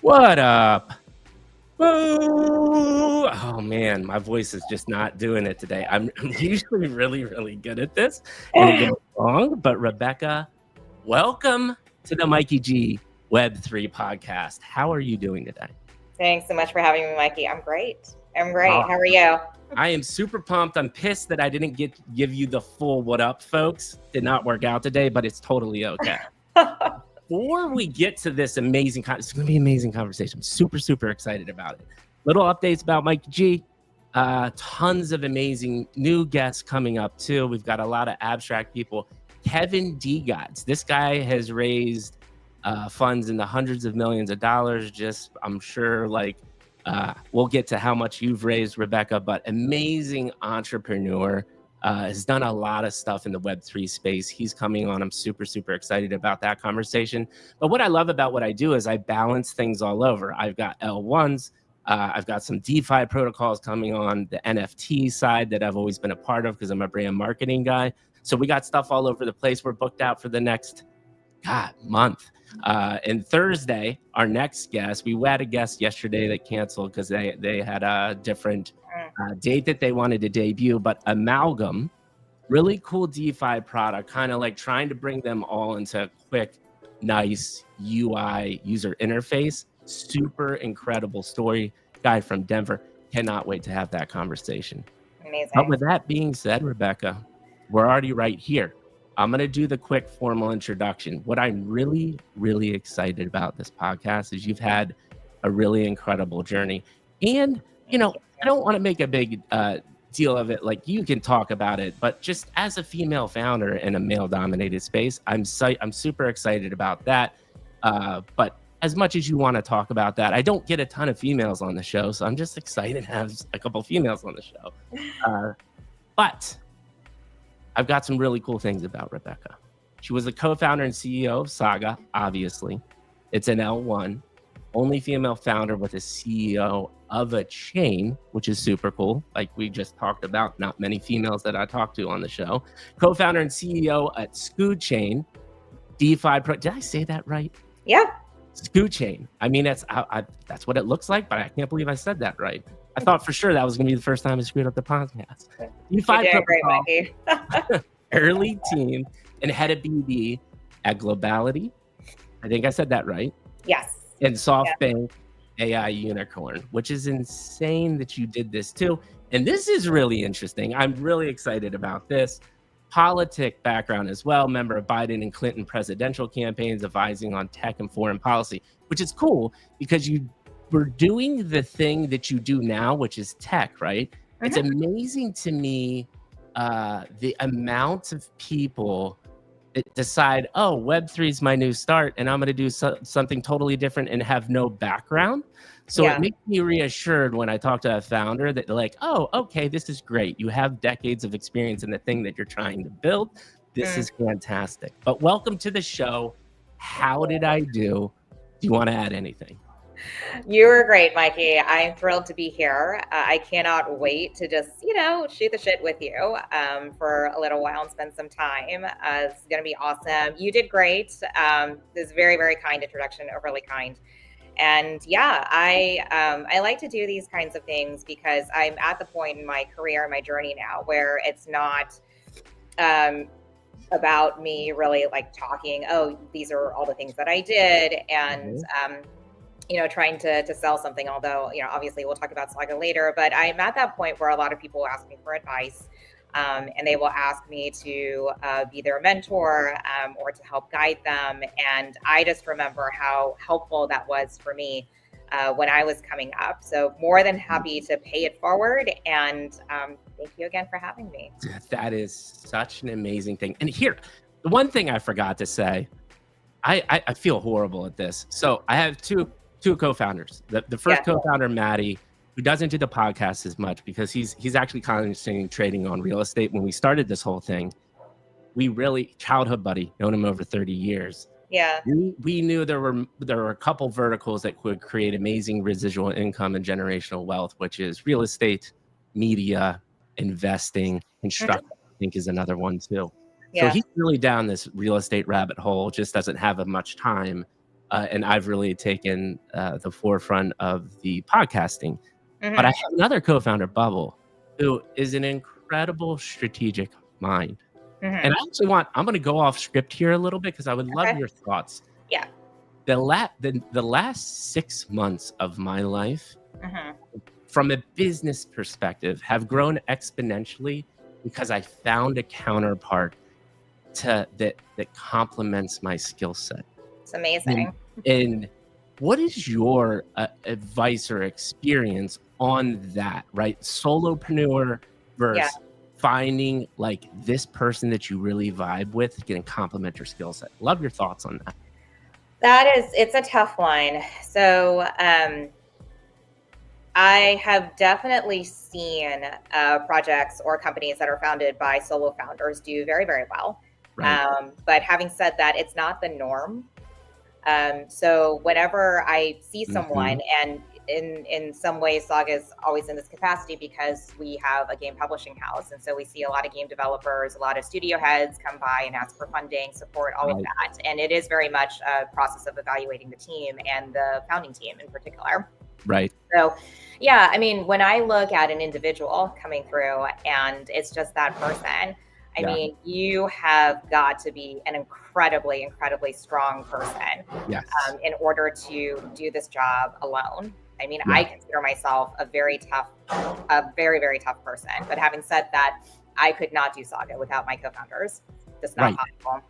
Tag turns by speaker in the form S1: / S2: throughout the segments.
S1: What up? Boo! Oh man, my voice is just not doing it today. I'm usually really good at this, and it goes wrong. But Rebecca, welcome to the Mikey G Web3 podcast. How are you doing today?
S2: Thanks so much for having me, Mikey. I'm great. How are you?
S1: I am super pumped. I'm pissed that I didn't give you the full what up, folks. Did not work out today, but it's totally okay. Before we get to this amazing, it's going to be an amazing conversation. I'm super excited about it. Little updates about Mikey G. Tons of amazing new guests coming up too. We've got a lot of abstract people. Kevin D. Gods. This guy has raised funds in the hundreds of millions of dollars. I'm sure we'll get to how much you've raised, Rebecca, but amazing entrepreneur. Has done a lot of stuff in the Web3 space. He's coming on. I'm super excited about that conversation. But what I love about what I do is I balance things all over. I've got L1s. I've got some DeFi protocols coming on the NFT side that I've always been a part of because I'm a brand marketing guy. So we got stuff all over the place. We're booked out for the next month. And Thursday, our next guest, we had a guest yesterday that canceled because they had a different date that they wanted to debut, but Amalgam, really cool DeFi product, kind of like trying to bring them all into a quick, nice UI user interface. Super incredible story. Guy from Denver. Cannot wait to have that conversation.
S2: Amazing.
S1: But with that being said, Rebecca, we're already right here. I'm going to do the quick formal introduction. What I'm really excited about this podcast is you've had a really incredible journey. And, I don't want to make a big deal of it. Like, you can talk about it, but just as a female founder in a male-dominated space, I'm super excited about that. But as much as you want to talk about that, I don't get a ton of females on the show, so I'm just excited to have a couple females on the show. But I've got some really cool things about Rebecca. She was the co-founder and CEO of Saga, obviously. It's an L1, only female founder with a CEO of a chain, which is super cool. Like we just talked about, not many females that I talked to on the show. Co-founder and CEO at Scoot Chain, DeFi Pro. Did I say that right?
S2: Yeah.
S1: Scoot Chain. I mean, that's what it looks like, but I can't believe I said that right. I thought for sure that was going to be the first time I screwed up the podcast. DeFi Pro, early team, and head of BD at Globality. I think I said that right.
S2: Yes.
S1: And SoftBank AI unicorn, which is insane that you did this too. And this is really interesting. I'm really excited about this. Politic background as well, member of Biden and Clinton presidential campaigns, advising on tech and foreign policy, which is cool because you were doing the thing that you do now, which is tech, right? Mm-hmm. It's amazing to me the amount of people that decide, oh, Web3 is my new start, and I'm going to do something totally different and have no background. So It makes me reassured when I talk to a founder that they're like, oh, okay, this is great. You have decades of experience in the thing that you're trying to build. This is fantastic. But welcome to the show. How did I do? Do you want to add anything?
S2: You were great, Mikey. I'm thrilled to be here. I cannot wait to just, shoot the shit with you for a little while and spend some time. It's going to be awesome. You did great. This is very kind introduction, overly kind. And I like to do these kinds of things because I'm at the point in my career, my journey now, where it's not about me really like talking, oh, these are all the things that I did. And, trying to sell something, although, obviously we'll talk about Saga later, but I'm at that point where a lot of people ask me for advice and they will ask me to be their mentor or to help guide them. And I just remember how helpful that was for me when I was coming up. So more than happy to pay it forward. And thank you again for having me.
S1: That is such an amazing thing. And here, the one thing I forgot to say, I feel horrible at this. So I have two co-founders. The first co-founder, Maddie, who doesn't do the podcast as much because he's actually constantly trading on real estate. When we started this whole thing, we really, childhood buddy, known him over 30 years.
S2: Yeah.
S1: We knew there were a couple verticals that could create amazing residual income and generational wealth, which is real estate, media, investing, construction, I think is another one too. Yeah. So he's really down this real estate rabbit hole, just doesn't have much time. and I've really taken the forefront of the podcasting. But I
S2: Hmm.
S1: have another co-founder, Bubble, who is an incredible strategic mind. And
S2: Hmm.
S1: I'm going to go off script here a little bit because I would love
S2: Okay.
S1: your thoughts.
S2: Yeah.
S1: The last 6 months of my life,
S2: Hmm.
S1: from a business perspective, have grown exponentially because I found a counterpart that complements my skill set.
S2: It's
S1: And,
S2: amazing.
S1: and what is your advice or experience on that, right? Solopreneur
S2: Yeah.
S1: versus finding like this person that you really vibe with can complement your skill set. Love your thoughts on that.
S2: It's a tough one. So, I have definitely seen projects or companies that are founded by solo founders do very, very well.
S1: Right.
S2: But having said that, it's not the norm. So whenever I see
S1: Hmm.
S2: someone, and in some ways, Saga is always in this capacity because we have a game publishing house, and so we see a lot of game developers, a lot of studio heads come by and ask for funding, support, all of
S1: Right.
S2: that, and it is very much a process of evaluating the team and the founding team in particular.
S1: Right.
S2: So, yeah, I mean, when I look at an individual coming through and it's just that person, I
S1: Yeah.
S2: mean, you have got to be an incredibly, incredibly strong person
S1: Yes.
S2: in order to do this job alone. I mean, I
S1: Yeah.
S2: consider myself a very, very tough person. But having said that, I could not do Saga without my co-founders. Just not
S1: Right.
S2: possible.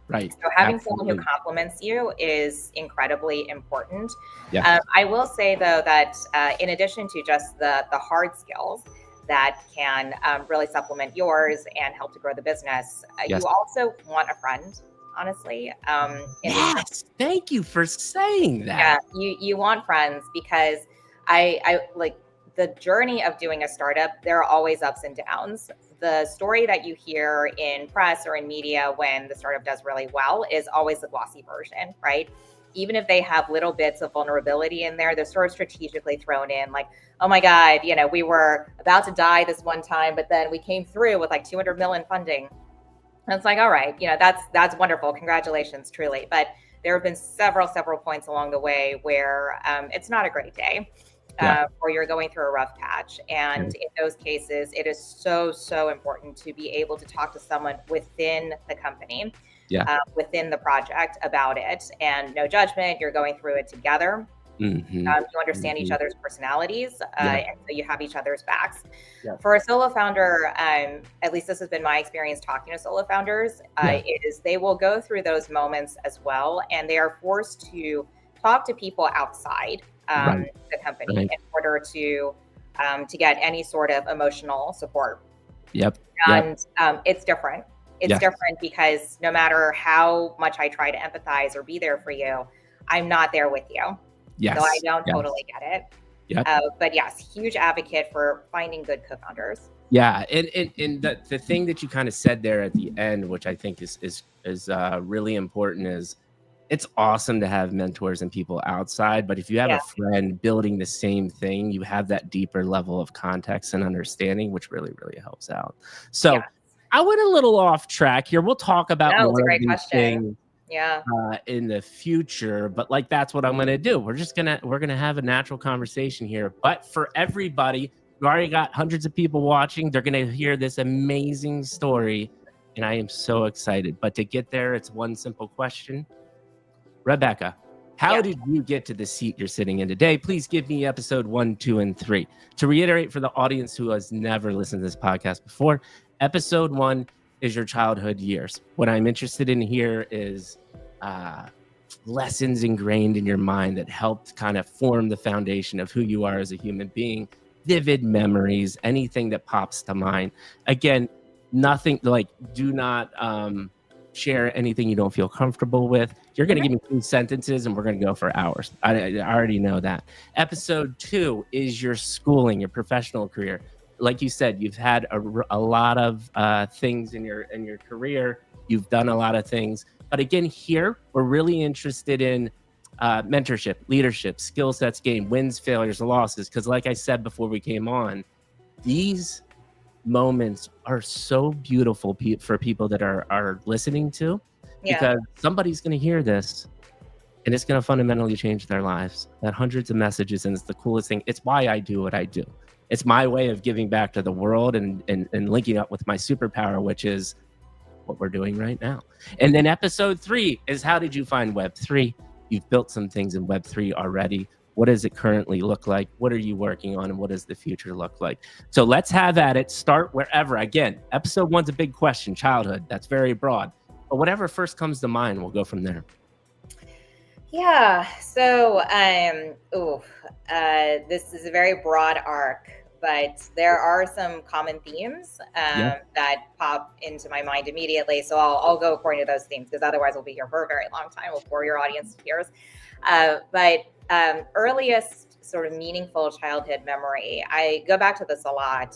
S1: Right.
S2: So having someone who
S1: Absolutely.
S2: compliments you is incredibly important.
S1: Yes.
S2: I will say though that in addition to just the hard skills that can really supplement yours and help to grow the business,
S1: Yes.
S2: you also want a friend. Honestly, in these,
S1: Yes. Thank you for saying
S2: yeah,
S1: that.
S2: you want friends because I like the journey of doing a startup. There are always ups and downs. The story that you hear in press or in media when the startup does really well is always the glossy version, right? Even if they have little bits of vulnerability in there, they're sort of strategically thrown in, like, oh my God, we were about to die this one time, but then we came through with like 200 million funding. And it's like, all right, that's wonderful. Congratulations, truly. But there have been several points along the way where it's not a great day,
S1: Yeah.
S2: or you're going through a rough patch.
S1: Yeah.
S2: And in those cases, it is so important to be able to talk to someone within the company,
S1: Yeah.
S2: within the project about it, and no judgment. You're going through it together.
S1: Hmm.
S2: You understand each other's personalities,
S1: Yeah.
S2: and so you have each other's backs.
S1: Yeah.
S2: For a solo founder, at least this has been my experience talking to solo founders,
S1: Yeah.
S2: is they will go through those moments as well, and they are forced to talk to people outside
S1: Right.
S2: the company
S1: Right.
S2: in order to get any sort of emotional support.
S1: Yep. Yep.
S2: And it's different. It's
S1: Yeah.
S2: different because no matter how much I try to empathize or be there for you, I'm not there with you.
S1: Yes.
S2: So I don't
S1: Yes.
S2: totally get it.
S1: Yep.
S2: But yes, huge advocate for finding good co-founders.
S1: Yeah, and the thing that you kind of said there at the end, which I think is really important, is it's awesome to have mentors and people outside, but if you have
S2: Yeah.
S1: a friend building the same thing, you have that deeper level of context and understanding, which really helps out. So
S2: Yeah.
S1: I went a little off track here. We'll talk about
S2: No, it's a
S1: more of
S2: great
S1: these
S2: question.
S1: things
S2: Yeah.
S1: in the future, but like that's what I'm gonna do. We're gonna have a natural conversation here. But for everybody, we already got hundreds of people watching. They're gonna hear this amazing story, and I am so excited. But to get there, it's one simple question. Rebecca, how
S2: Yeah.
S1: did you get to the seat you're sitting in today? Please give me episode 1, 2, and 3. To reiterate for the audience who has never listened to this podcast before, episode 1 is your childhood years. What I'm interested in here is lessons ingrained in your mind that helped kind of form the foundation of who you are as a human being, vivid memories, anything that pops to mind. Again, nothing like do not share anything you don't feel comfortable with. You're going to give me 2 sentences and we're going to go for hours. I already know that. Episode 2 is your schooling, your professional career. Like you said, you've had a lot of things in your career. You've done a lot of things. But again, here, we're really interested in mentorship, leadership, skill sets gained, wins, failures, losses. Because like I said before we came on, these moments are so beautiful for people that are listening to,
S2: Yeah.
S1: because somebody's going to hear this and it's going to fundamentally change their lives. That hundreds of messages, and it's the coolest thing. It's why I do what I do. It's my way of giving back to the world and linking up with my superpower, which is what we're doing right now. And then episode 3 is, how did you find Web3? You've built some things in Web3 already. What does it currently look like? What are you working on? And what does the future look like? So let's have at it. Start wherever. Again, episode 1's a big question, childhood. That's very broad. But whatever first comes to mind, we'll go from there.
S2: Yeah. So, this is a very broad arc, but there are some common themes that pop into my mind immediately. So I'll go according to those themes, because otherwise we'll be here for a very long time. We'll bore your audience to tears. But earliest sort of meaningful childhood memory, I go back to this a lot,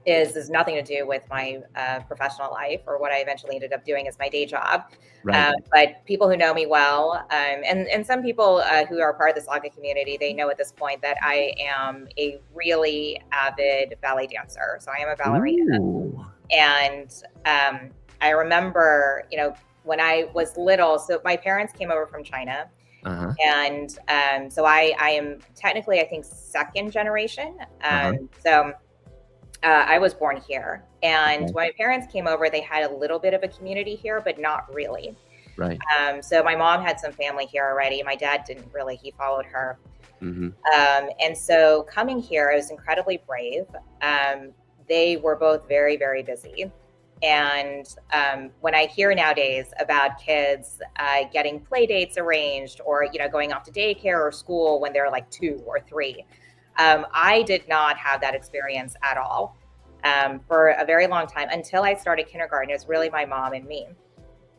S2: is nothing to do with my professional life or what I eventually ended up doing as my day job.
S1: Right.
S2: But people who know me well, and some people who are part of the Saga community, they know at this point that I am a really avid ballet dancer. So I am a ballerina. Ooh. And I remember, when I was little, so my parents came over from China. Uh-huh. And so I am technically, I think, second generation. So I was born here. And when my parents came over, they had a little bit of a community here, but not really.
S1: Right.
S2: So my mom had some family here already. My dad didn't really, he followed her. Mm-hmm. And so coming here, I was incredibly brave. They were both very, very busy. And when I hear nowadays about kids getting play dates arranged, or, going off to daycare or school when they're like 2 or 3, I did not have that experience at all for a very long time, until I started kindergarten. It was really my mom and me.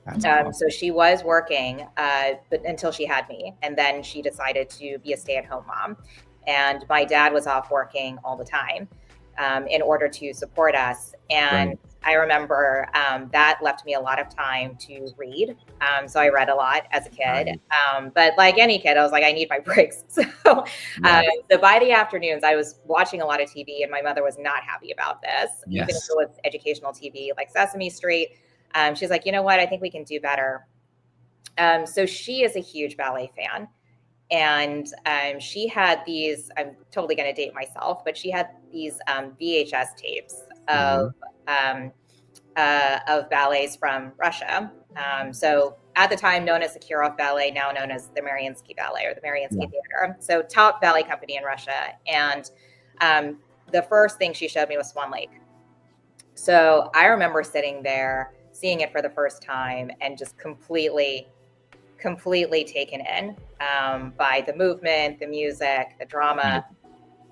S2: Awesome. So she was working, but until she had me, and then she decided to be a stay-at-home mom. And my dad was off working all the time in order to support us. And right. I remember that left me a lot of time to read. So I read a lot as a kid. Right. But like any kid, I was like, I need my breaks. So by the afternoons, I was watching a lot of TV, and my mother was not happy about this. Yes. Even if it was educational TV like Sesame Street. She's like, you know what? I think we can do better. So she is a huge ballet fan. And she had these, I'm totally going to date myself, but she had these VHS tapes of ballets from Russia. So at the time known as the Kirov Ballet, now known as the Mariinsky Ballet or the Mariinsky Theater. So top ballet company in Russia. And the first thing she showed me was Swan Lake. So I remember sitting there, seeing it for the first time, and just completely taken in by the movement, the music, the drama.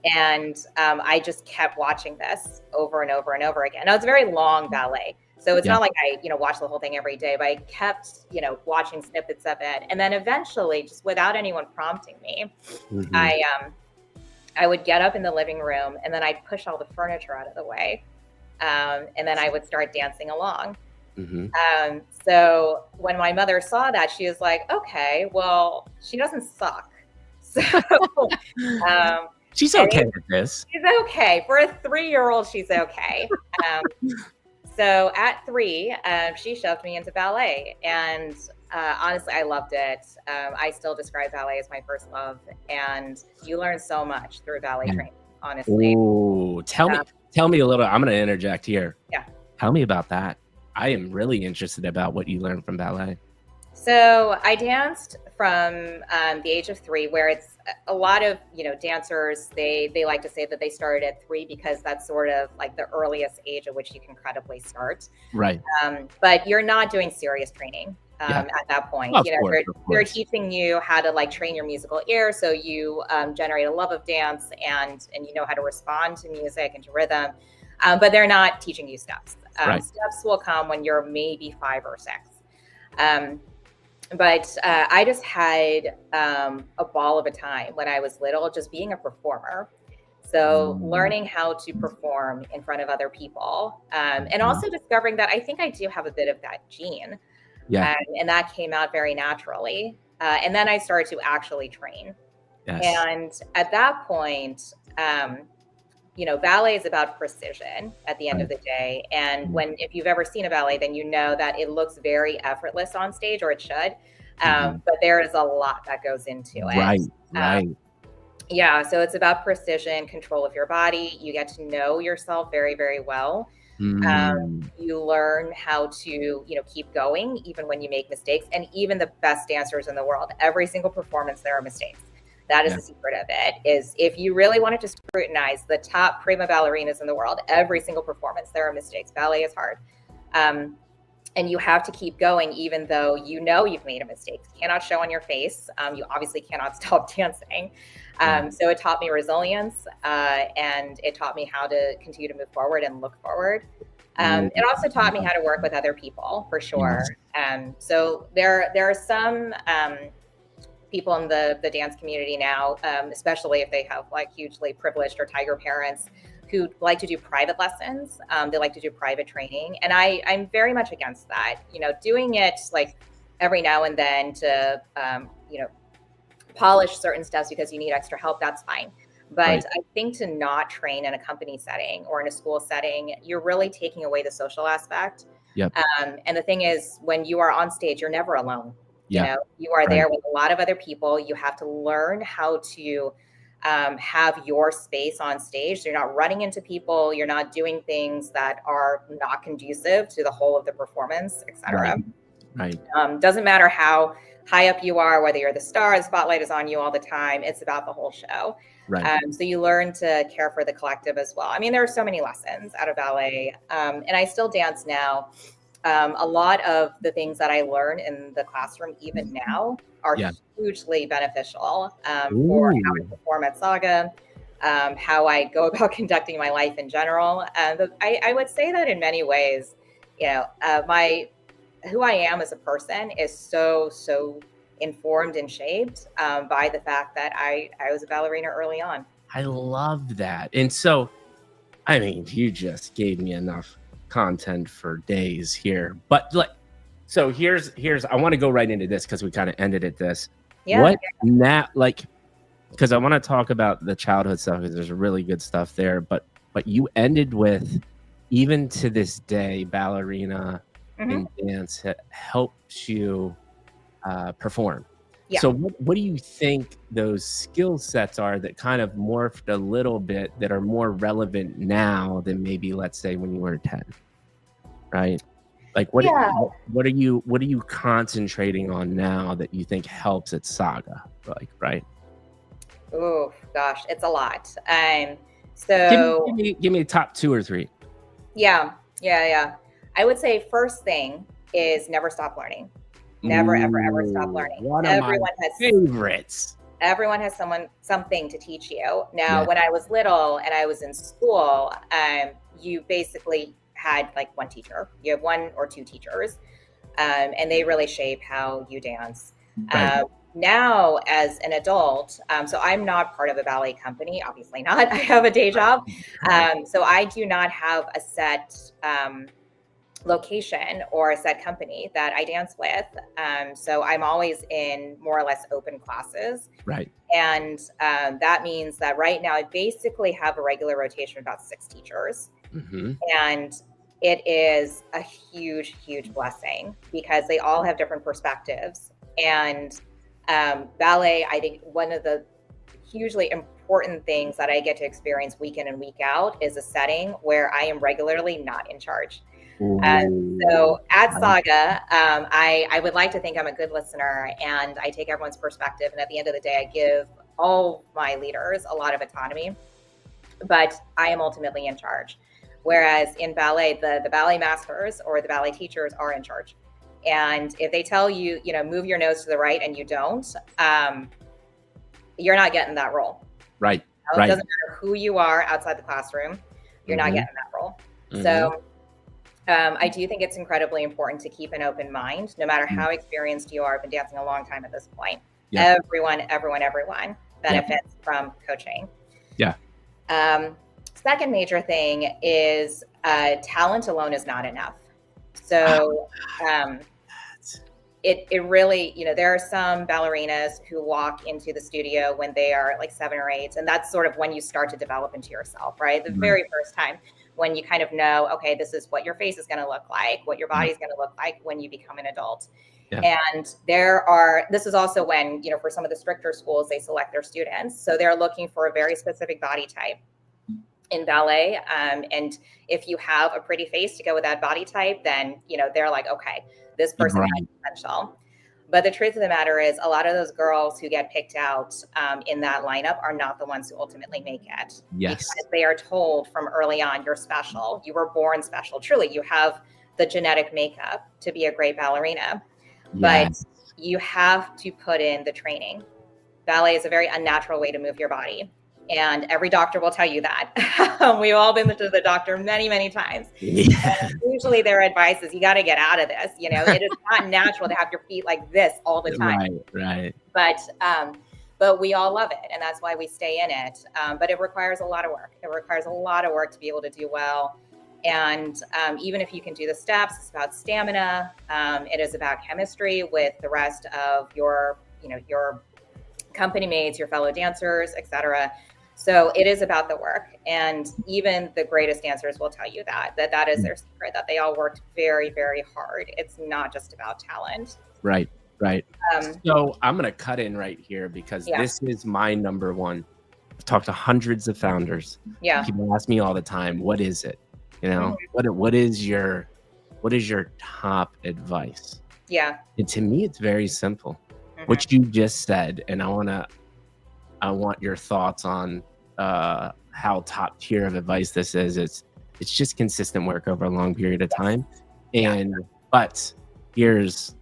S2: And I just kept watching this over and over and over again. Now, it's a very long ballet, so it's not like I, watch the whole thing every day, but I kept, watching snippets of it. And then eventually, just without anyone prompting me, I would get up in the living room, and then I'd push all the furniture out of the way. And then I would start dancing along. Mm-hmm. So when my mother saw that, she was like, okay, well, she doesn't suck. So
S1: she's okay with this.
S2: She's okay. For a 3-year-old, she's okay. So at 3, she shoved me into ballet. And honestly, I loved it. I still describe ballet as my first love. And you learn so much through ballet training, honestly.
S1: Ooh, tell me a little. I'm going to interject here.
S2: Yeah.
S1: Tell me about that. I am really interested about what you learned from ballet.
S2: So I danced from the age of 3, where it's a lot of, dancers, they like to say that they started at 3 because that's sort of like the earliest age at which you can credibly start.
S1: Right.
S2: But you're not doing serious training at that point. They're teaching you how to like train your musical ear, so you generate a love of dance and you know how to respond to music and to rhythm. But they're not teaching you steps. Steps will come when you're maybe 5 or 6. But I just had a ball of a time when I was little, just being a performer. So learning how to perform in front of other people, and also discovering that I think I do have a bit of that gene. Yeah. And that came out very naturally. And then I started to actually train. Yes. And at that point, ballet is about precision at the end of the day. And if you've ever seen a ballet, then you know that it looks very effortless on stage, or it should. But there is a lot that goes into it.
S1: Right.
S2: Yeah, so it's about precision, control of your body. You get to know yourself very, very well. You learn how to, keep going even when you make mistakes. And even the best dancers in the world, every single performance, there are mistakes. That is the secret of it, is if you really wanted to scrutinize the top prima ballerinas in the world, every single performance, there are mistakes. Ballet is hard. And you have to keep going, even though you've made a mistake. You cannot show on your face. You obviously cannot stop dancing. So it taught me resilience, and it taught me how to continue to move forward and look forward. It also taught me how to work with other people, for sure. So there are some people in the dance community now, especially if they have like hugely privileged or tiger parents, who like to do private lessons. They like to do private training. And I'm very much against that. Doing it like every now and then to, polish certain steps because you need extra help, that's fine. But I think to not train in a company setting or in a school setting, you're really taking away the social aspect. And the thing is, when you are on stage, you're never alone. You are there with a lot of other people. You have to learn how to have your space on stage. So you're not running into people. You're not doing things that are not conducive to the whole of the performance, etc. Doesn't matter how high up you are, whether you're the star, the spotlight is on you all the time. It's about the whole show. So you learn to care for the collective as well. I mean, there are so many lessons out of ballet, and I still dance now. A lot of the things that I learn in the classroom, even now, are hugely beneficial for how to perform at Saga, how I go about conducting my life in general. I would say that in many ways, who I am as a person is so informed and shaped by the fact that I was a ballerina early on.
S1: I love that. And so, I mean, you just gave me enough content for days here. But so here's I want to go right into this because we kind of ended at this. Because I want to talk about the childhood stuff, because there's really good stuff there. But you ended with, even to this day, ballerina and dance helps you perform. So what do you think those skill sets are that kind of morphed a little bit, that are more relevant now than maybe, let's say, when you were 10, right? Like what are you concentrating on now that you think helps at Saga? Like, right?
S2: Oh gosh, it's a lot. So
S1: give me top 2 or 3.
S2: Yeah. I would say first thing is never stop learning. Never, ever stop learning.
S1: Everyone has favorites.
S2: Everyone has something to teach you. Now, when I was little and I was in school, you basically had like one teacher. You have 1 or 2 teachers, and they really shape how you dance. Now, as an adult, so I'm not part of a ballet company, obviously not. I have a day job. So I do not have a set location or a set company that I dance with. So I'm always in more or less open classes. And that means that right now I basically have a regular rotation of about 6 teachers. And it is a huge blessing because they all have different perspectives. And ballet, I think one of the hugely important things that I get to experience week in and week out is a setting where I am regularly not in charge. So at Saga, I would like to think I'm a good listener and I take everyone's perspective. And at the end of the day, I give all my leaders a lot of autonomy, but I am ultimately in charge. Whereas in ballet, the ballet masters or the ballet teachers are in charge. And if they tell you, move your nose to the right and you don't, you're not getting that role. It doesn't matter who you are outside the classroom, you're not getting that role. So I do think it's incredibly important to keep an open mind, no matter how experienced you are. I've been dancing a long time at this point. Everyone benefits from coaching. Second major thing is talent alone is not enough. So it really, there are some ballerinas who walk into the studio when they are like 7 or 8, and that's sort of when you start to develop into yourself, right? The very first time. when you kind of know, okay, this is what your face is going to look like, what your body is going to look like when you become an adult. Yeah. And this is also when, you know, for some of the stricter schools, they select their students. So they're looking for a very specific body type in ballet. And if you have a pretty face to go with that body type, then, you know, they're like, okay, this person has potential. But the truth of the matter is a lot of those girls who get picked out in that lineup are not the ones who ultimately make it.
S1: Yes.
S2: Because they are told from early on, you're special. You were born special. Truly, you have the genetic makeup to be a great ballerina. Yes. But you have to put in the training. Ballet is a very unnatural way to move your body. And every doctor will tell you that. We've all been to the doctor many, many times. Yeah. Usually their advice is you got to get out of this. You know, it is not natural to have your feet like this all the time.
S1: Right.
S2: But we all love it. And that's why we stay in it. But it requires a lot of work. It requires a lot of work to be able to do well. And even if you can do the steps, it's about stamina. It is about chemistry with the rest of your company mates, your fellow dancers, etc. So it is about the work. And even the greatest dancers will tell you that is their secret, that they all worked very, very hard. It's not just about talent.
S1: Right. So I'm going to cut in right here because this is my number one. I've talked to hundreds of founders. Yeah. People ask me all the time, what is it? You know, what is your top advice? Yeah. And to me, it's very simple. What you just said, and I want your thoughts on how top tier of advice this is. It's just consistent work over a long period of time. But here's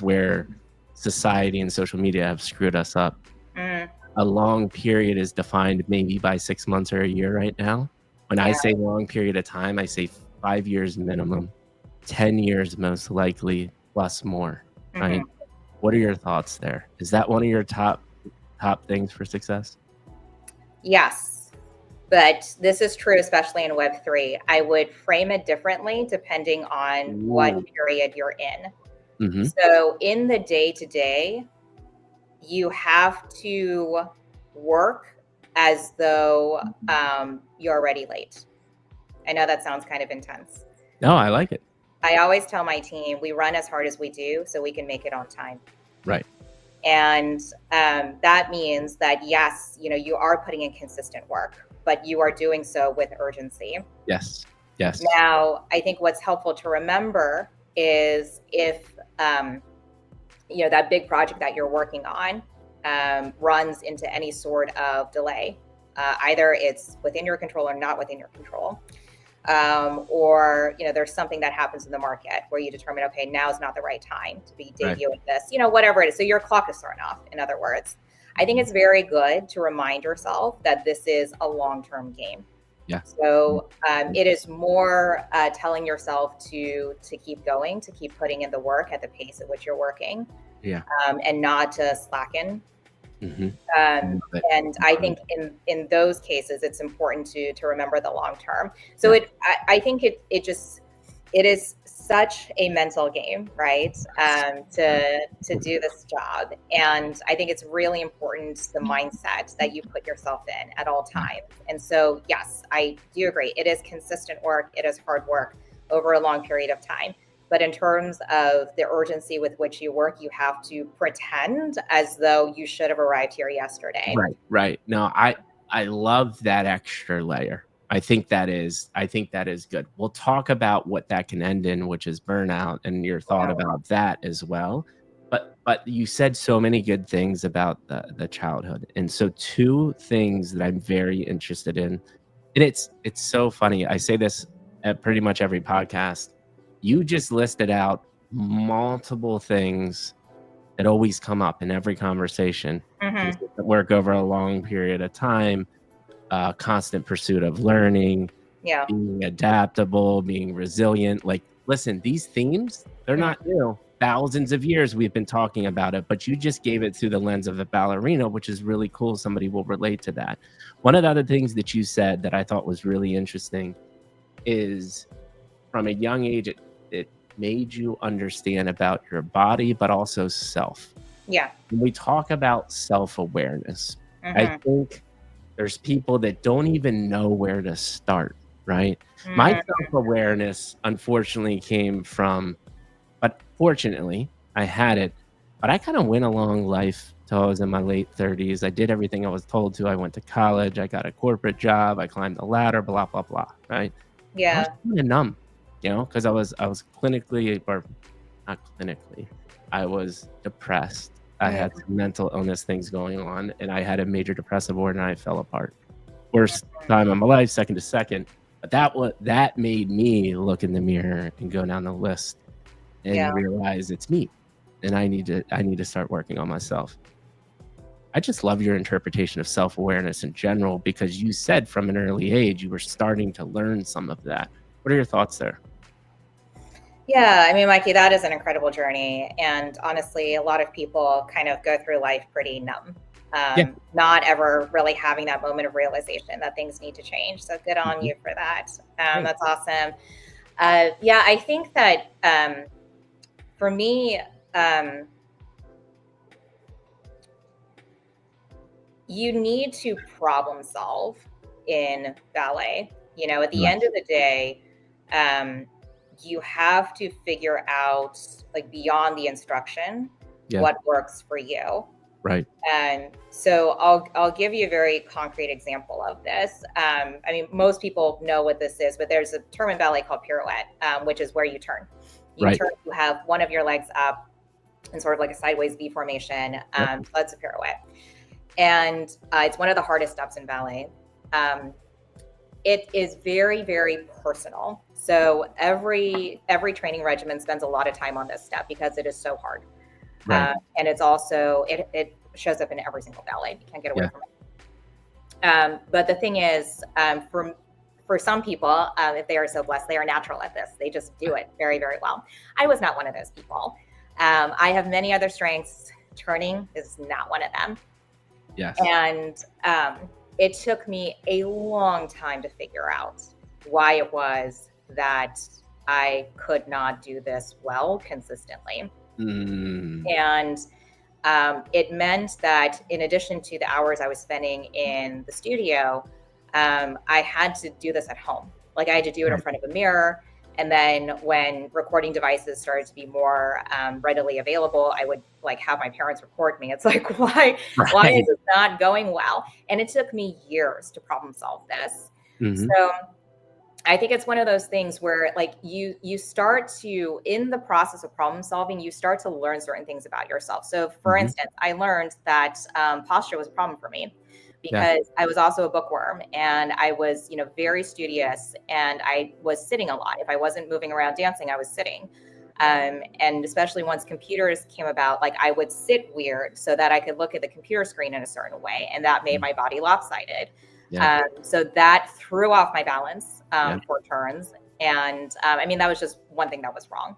S1: where society and social media have screwed us up. A long period is defined maybe by 6 months or a year right now. When I say long period of time, I say 5 years minimum, 10 years most likely, plus more, right? What are your thoughts there? Is that one of your top things for success? Yes, but this is true, especially in Web3. I would frame it differently depending on what period you're in. So in the day-to-day, you have to work as though you're already late. I know that sounds kind of intense. No, I like it.
S2: I always tell my team, we run as hard as we do so we can make it on time.
S1: Right.
S2: And that means that, yes, you know, you are putting in consistent work, but you are doing so with urgency.
S1: Yes.
S2: Now, I think what's helpful to remember is if, you know, that big project that you're working on runs into any sort of delay, either it's within your control or not within your control. Or, you know, there's something that happens in the market where you determine, okay, now's not the right time to be debuting this, you know, whatever it is. So your clock is thrown off, in other words. I think it's very good to remind yourself that this is a long-term game. Yeah. So it is more telling yourself to keep going, to keep putting in the work at the pace at which you're working. Yeah. And not to slacken. And I think in those cases, it's important to remember the long term. So I think it is such a mental game, right? To do this job. And I think it's really important, the mindset that you put yourself in at all times. And so, yes, I do agree. It is consistent work. It is hard work over a long period of time. But in terms of the urgency with which you work, you have to pretend as though you should have arrived here yesterday.
S1: Right. No, I love that extra layer. I think that is good. We'll talk about what that can end in, which is burnout, and your thought about that as well. But you said so many good things about the childhood. And so two things that I'm very interested in, and it's so funny. I say this at pretty much every podcast. You just listed out multiple things that always come up in every conversation. Work over a long period of time, constant pursuit of learning, being adaptable, being resilient. Like, listen, these themes, they're not new. Thousands of years we've been talking about it, but you just gave it through the lens of a ballerina, which is really cool. Somebody will relate to that. One of the other things that you said that I thought was really interesting is from a young age, it made you understand about your body, but also self. Yeah. When we talk about self-awareness, I think there's people that don't even know where to start, right? My self-awareness unfortunately came from, but fortunately I had it, but I kind of went along life till I was in my late 30s. I did everything I was told to. I went to college, I got a corporate job, I climbed the ladder, blah, blah, blah, right? I was
S2: Yeah.
S1: kind of numb, because I was clinically, or not clinically, I was depressed. I had some mental illness things going on, and I had a major depressive order, and I fell apart. Worst time of my life, second to second. But that made me look in the mirror and go down the list
S2: Yeah.
S1: and realize it's me, and I need to start working on myself. I just love your interpretation of self-awareness in general, because you said from an early age you were starting to learn some of that. What are your thoughts there?
S2: Yeah, I mean, Mikey, that is an incredible journey. And honestly, a lot of people kind of go through life pretty numb,
S1: Yeah.
S2: not ever really having that moment of realization that things need to change. So good on you for that.
S1: Great.
S2: That's awesome. Yeah, I think that for me, you need to problem solve in ballet. At the
S1: Right.
S2: end of the day, you have to figure out, like, beyond the instruction,
S1: Yeah.
S2: what works for you.
S1: Right.
S2: And so I'll give you a very concrete example of this. I mean, most people know what this is, but there's a term in ballet called pirouette, which is where you turn. You turn, you have one of your legs up in sort of like a sideways V formation. So that's a pirouette. And it's one of the hardest steps in ballet. It is very, very personal. So every training regimen spends a lot of time on this step because it is so hard.
S1: Right.
S2: And it's also, it shows up in every single ballet. You can't get away from it. But the thing is, for some people, if they are so blessed, they are natural at this. They just do it very, very well. I was not one of those people. I have many other strengths. Turning is not one of them.
S1: Yes.
S2: And it took me a long time to figure out why it was that I could not do this well consistently. And it meant that in addition to the hours I was spending in the studio, I had to do this at home. Like, I had to do it in front of a mirror. And then when recording devices started to be more readily available, I would have my parents record me. It's like, why is it not going well? And it took me years to problem solve this. So I think it's one of those things where you start to, in the process of problem solving, you start to learn certain things about yourself. So for instance, I learned that posture was a problem for me, because I was also a bookworm, and I was, very studious, and I was sitting a lot. If I wasn't moving around dancing, I was sitting. And especially once computers came about, I would sit weird so that I could look at the computer screen in a certain way, and that made my body lopsided. So that threw off my balance for turns. And I mean, that was just one thing that was wrong.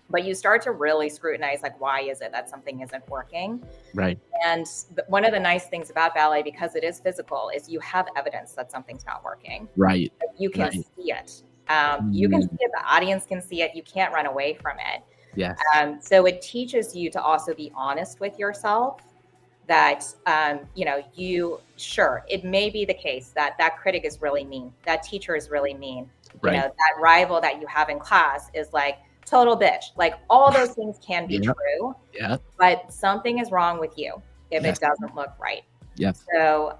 S2: But you start to really scrutinize, why is it that something isn't working?
S1: Right.
S2: And one of the nice things about ballet, because it is physical, is you have evidence that something's not working.
S1: Right.
S2: You can see it. You can see it. The audience can see it. You can't run away from it.
S1: Yes.
S2: So it teaches you to also be honest with yourself. That it may be the case that critic is really mean. That teacher is really mean. That rival that you have in class is total bitch. All those things can be true. But something is wrong with you if it doesn't look right. So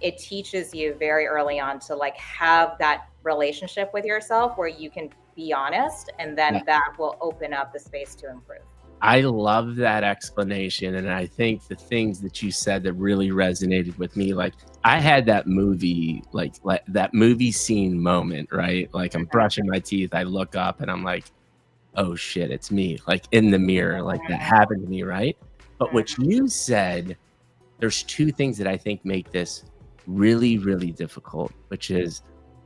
S2: it teaches you very early on to have that relationship with yourself where you can be honest, and then that will open up the space to improve.
S1: I love that explanation. And I think the things that you said that really resonated with me, I had that movie, that movie scene moment, right? I'm brushing my teeth, I look up and I'm like, oh shit, it's me, in the mirror, that happened to me, right? But what you said, there's two things that I think make this really, really difficult, which is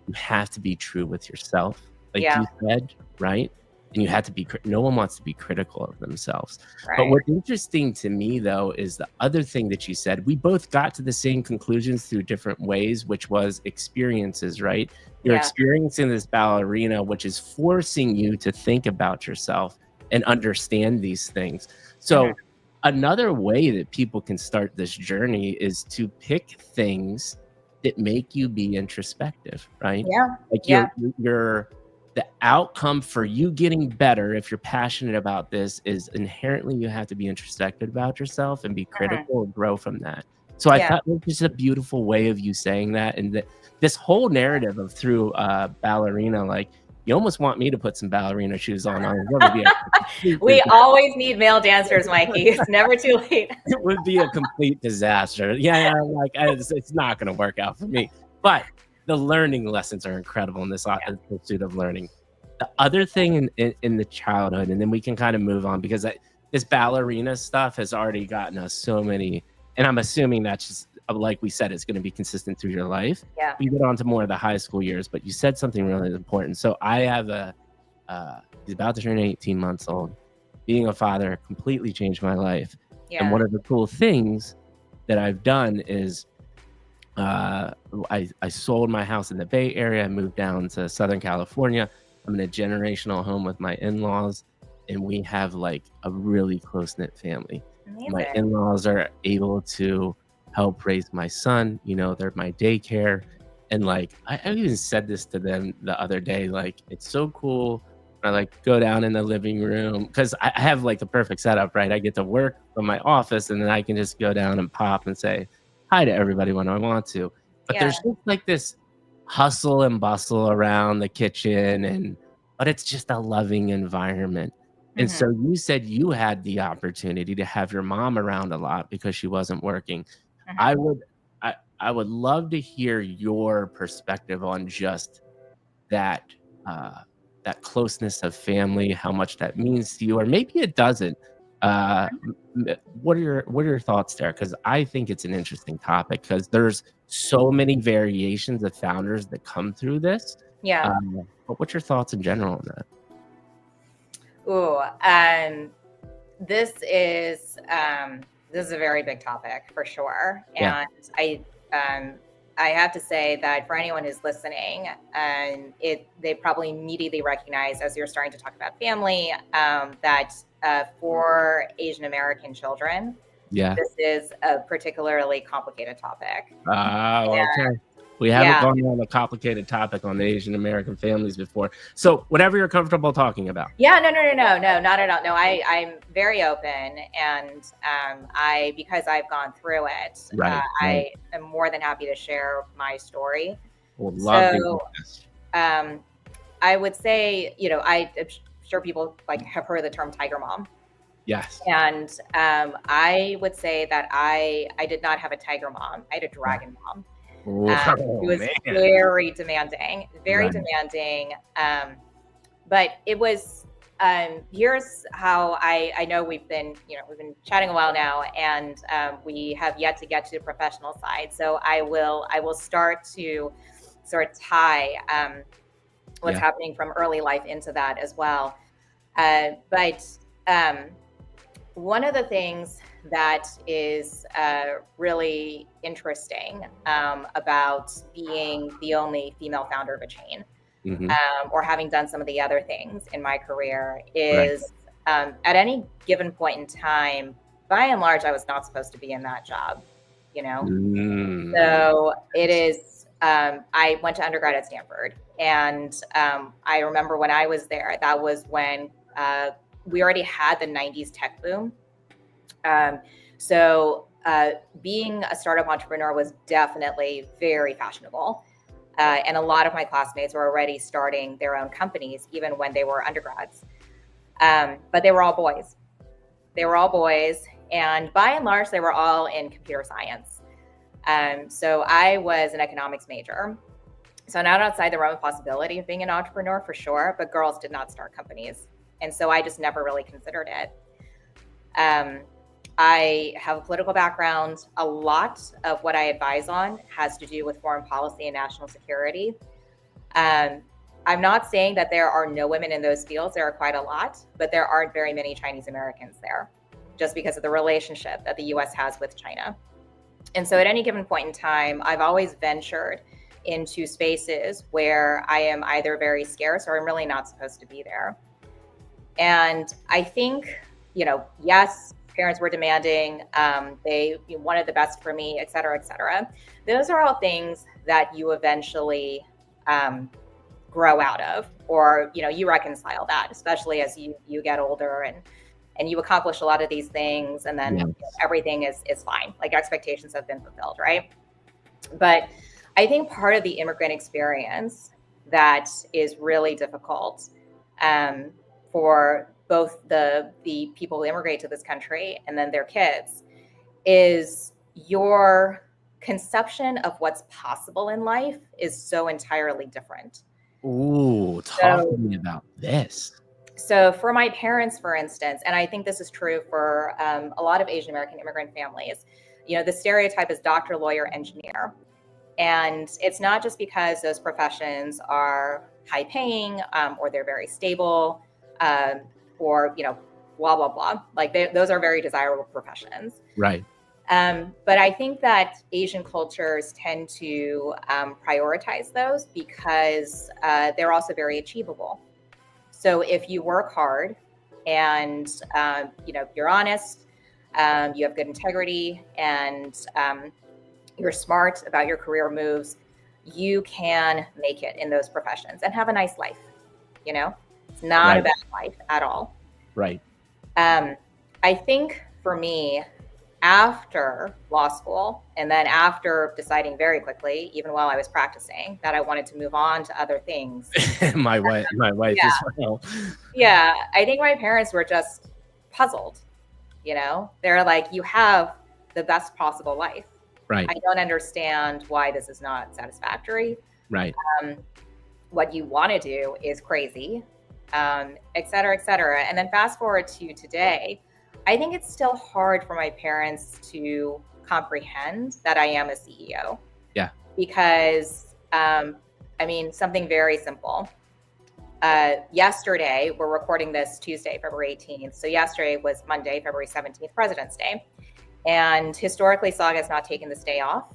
S1: you have to be true with yourself, you said, right? And you have to be, no one wants to be critical of themselves. But what's interesting to me, though, is the other thing that you said. We both got to the same conclusions through different ways, which was experiences, right? You're experiencing this ballerina, which is forcing you to think about yourself and understand these things. So another way that people can start this journey is to pick things that make you be introspective, right?
S2: Yeah.
S1: Like
S2: Yeah.
S1: the outcome for you getting better, if you're passionate about this, is inherently you have to be introspective about yourself and be
S2: Mhm.
S1: critical and grow from that. So I
S2: Yeah.
S1: thought it was just a beautiful way of you saying that, and that this whole narrative of through ballerina, like you almost want me to put some ballerina shoes on. That would be a complete
S2: We always need male dancers, Mikey. It's never too late.
S1: it would be a complete disaster. Yeah, like it's not going to work out for me. But the learning lessons are incredible in this
S2: Yeah.
S1: pursuit of learning. The other thing in the childhood, and then we can kind of move on because this ballerina stuff has already gotten us so many, and I'm assuming that's just like we said, it's going to be consistent through your life.
S2: Yeah.
S1: We get on to more of the high school years, but you said something really important. So I have he's about to turn 18 months old. Being a father completely changed my life. And
S2: Yeah.
S1: one of the cool things that I've done is I sold my house in the Bay Area. I moved down to Southern California. I'm in a generational home with my in-laws, and we have like a really close-knit family. My
S2: Amazing.
S1: in-laws are able to help raise my son. You know, they're my daycare. And like, I even said this to them the other day, like, it's so cool. I like go down in the living room because I have like the perfect setup, right? I get to work from my office and then I can just go down and pop and say hi to everybody when I want to. But
S2: Yeah.
S1: there's just like this hustle and bustle around the kitchen, but it's just a loving environment. And
S2: Mhm.
S1: so you said you had the opportunity to have your mom around a lot because she wasn't working. I
S2: Mhm.
S1: would I would love to hear your perspective on just that uh, that closeness of family, how much that means to you, or maybe it doesn't. What are your thoughts there? Because I think it's an interesting topic because there's so many variations of founders that come through this.
S2: Yeah.
S1: But what's your thoughts in general on that?
S2: Ooh. This is this is a very big topic for sure,
S1: Yeah,
S2: and um, I have to say that for anyone who's listening, they probably immediately recognize as you're starting to talk about family that for Asian American children,
S1: yeah.
S2: this is a particularly complicated topic.
S1: Oh,
S2: And
S1: okay. We haven't
S2: yeah,
S1: gone on a complicated topic on the Asian American families before. So whatever you're comfortable talking about.
S2: yeah, no, not at all. No, I'm very open, and because I've gone through it,
S1: Right, right.
S2: I am more than happy to share my story.
S1: Would love to hear
S2: So,
S1: this.
S2: um, I would say, I'm sure people like have heard of the term tiger mom,
S1: Yes.
S2: and I would say that I did not have a tiger mom. I had a dragon mom.
S1: Oh,
S2: Who was
S1: man.
S2: very demanding, very
S1: Right.
S2: demanding. But it was here's how I know we've been chatting a while now, and we have yet to get to the professional side. So I will start to sort of tie what's
S1: Yeah.
S2: happening from early life into that as well. But one of the things that is really interesting about being the only female founder of a chain,
S1: Hmm.
S2: or having done some of the other things in my career,
S1: Right.
S2: is at any given point in time, by and large, I was not supposed to be in that job, you know?
S1: Mm.
S2: So it is, I went to undergrad at Stanford. And I remember when I was there, that was when we already had the 90s tech boom. So being a startup entrepreneur was definitely very fashionable. And a lot of my classmates were already starting their own companies, even when they were undergrads. But they were all boys. They were all boys. And by and large, they were all in computer science. So I was an economics major. So not outside the realm of possibility of being an entrepreneur for sure, but girls did not start companies. And so I just never really considered it. I have a political background. A lot of what I advise on has to do with foreign policy and national security. I'm not saying that there are no women in those fields. There are quite a lot, but there aren't very many Chinese Americans there just because of the relationship that the US has with China. And so at any given point in time, I've always ventured into spaces where I am either very scarce or I'm really not supposed to be there. And I think, yes, parents were demanding. They wanted the best for me, et cetera, et cetera. Those are all things that you eventually grow out of, or you reconcile that, especially as you get older and you accomplish a lot of these things, and then everything is fine. Like expectations have been fulfilled, right? But I think part of the immigrant experience that is really difficult for both the people who immigrate to this country and then their kids is your conception of what's possible in life is so entirely different.
S1: Ooh, talk to me about this.
S2: So for my parents, for instance, and I think this is true for a lot of Asian American immigrant families, the stereotype is doctor, lawyer, engineer. And it's not just because those professions are high paying or they're very stable or, blah, blah, blah. Like those are very desirable professions.
S1: Right.
S2: But I think that Asian cultures tend to prioritize those because they're also very achievable. So if you work hard and, you're honest, you have good integrity, and you're smart about your career moves, you can make it in those professions and have a nice life. It's not a bad life at all.
S1: Right.
S2: I think for me, after law school, and then after deciding very quickly, even while I was practicing, that I wanted to move on to other things.
S1: my wife as well.
S2: Yeah, I think my parents were just puzzled. They're like, you have the best possible life.
S1: Right.
S2: I don't understand why this is not satisfactory.
S1: Right.
S2: What you want to do is crazy, et cetera, et cetera. And then fast forward to today, I think it's still hard for my parents to comprehend that I am a CEO.
S1: Yeah.
S2: Because, something very simple. Yesterday, we're recording this Tuesday, February 18th. So yesterday was Monday, February 17th, President's Day. And historically, Saga has not taken this day off.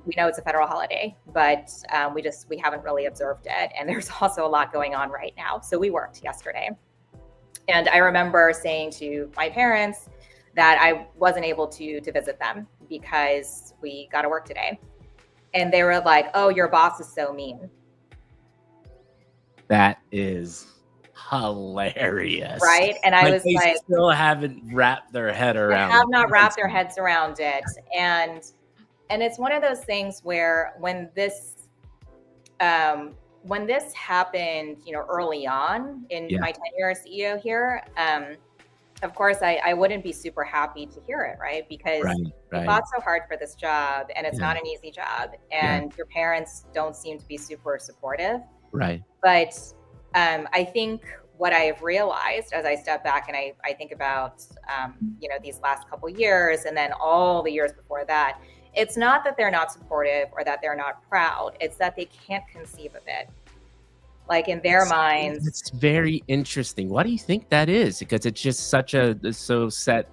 S2: We know it's a federal holiday, but we haven't really observed it. And there's also a lot going on right now. So we worked yesterday. And I remember saying to my parents that I wasn't able to visit them because we got to work today. And they were like, "Oh, your boss is so mean."
S1: That is hilarious.
S2: Right? And I was like,
S1: still haven't wrapped their head around it.
S2: Have not wrapped their heads around it. And it's one of those things where when this happened, early on in my tenure as CEO here, of course, I wouldn't be super happy to hear it, right? Because you fought so hard for this job, and it's not an easy job, and your parents don't seem to be super supportive.
S1: Right.
S2: But I think what I have realized as I step back and I think about, these last couple years and then all the years before that, it's not that they're not supportive or that they're not proud. It's that they can't conceive of it. Like in their minds.
S1: It's very interesting. Why do you think that is? Because it's just so set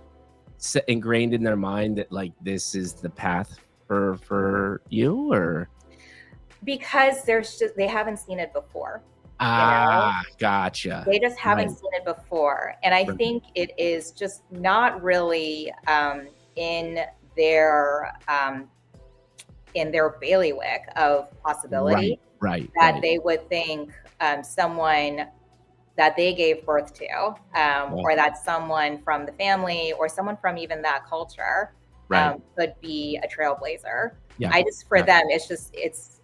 S1: ingrained in their mind that like this is the path for you, or
S2: because they haven't seen it before.
S1: Gotcha.
S2: They just haven't seen it before. And I think it is just not really in their bailiwick of possibility. Right. They would think someone that they gave birth to, or that someone from the family or someone from even that culture could be a trailblazer. Yeah. For them,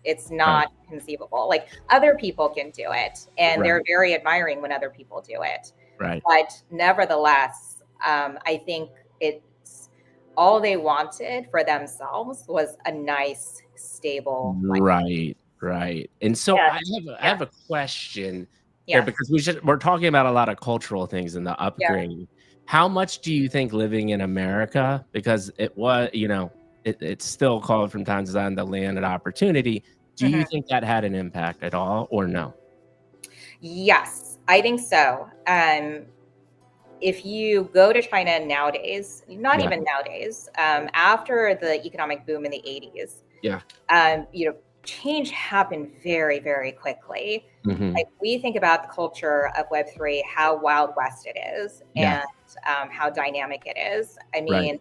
S2: it's not conceivable. Like other people can do it, and they're very admiring when other people do it. Right. But nevertheless, I think it's all they wanted for themselves was a nice, stable life.
S1: Right. And so I have a question here, because we're talking about a lot of cultural things in the upbringing. How much do you think living in America, because it was, it's still called from time to time the land of opportunity. Do you think that had an impact at all, or no?
S2: Yes, I think so. If you go to China nowadays, not even nowadays, after the economic boom in the 80s, change happened very, very quickly.
S1: Mm-hmm.
S2: Like we think about the culture of Web3, how Wild West it is,
S1: Yeah.
S2: and how dynamic it is. I
S1: Right.
S2: mean,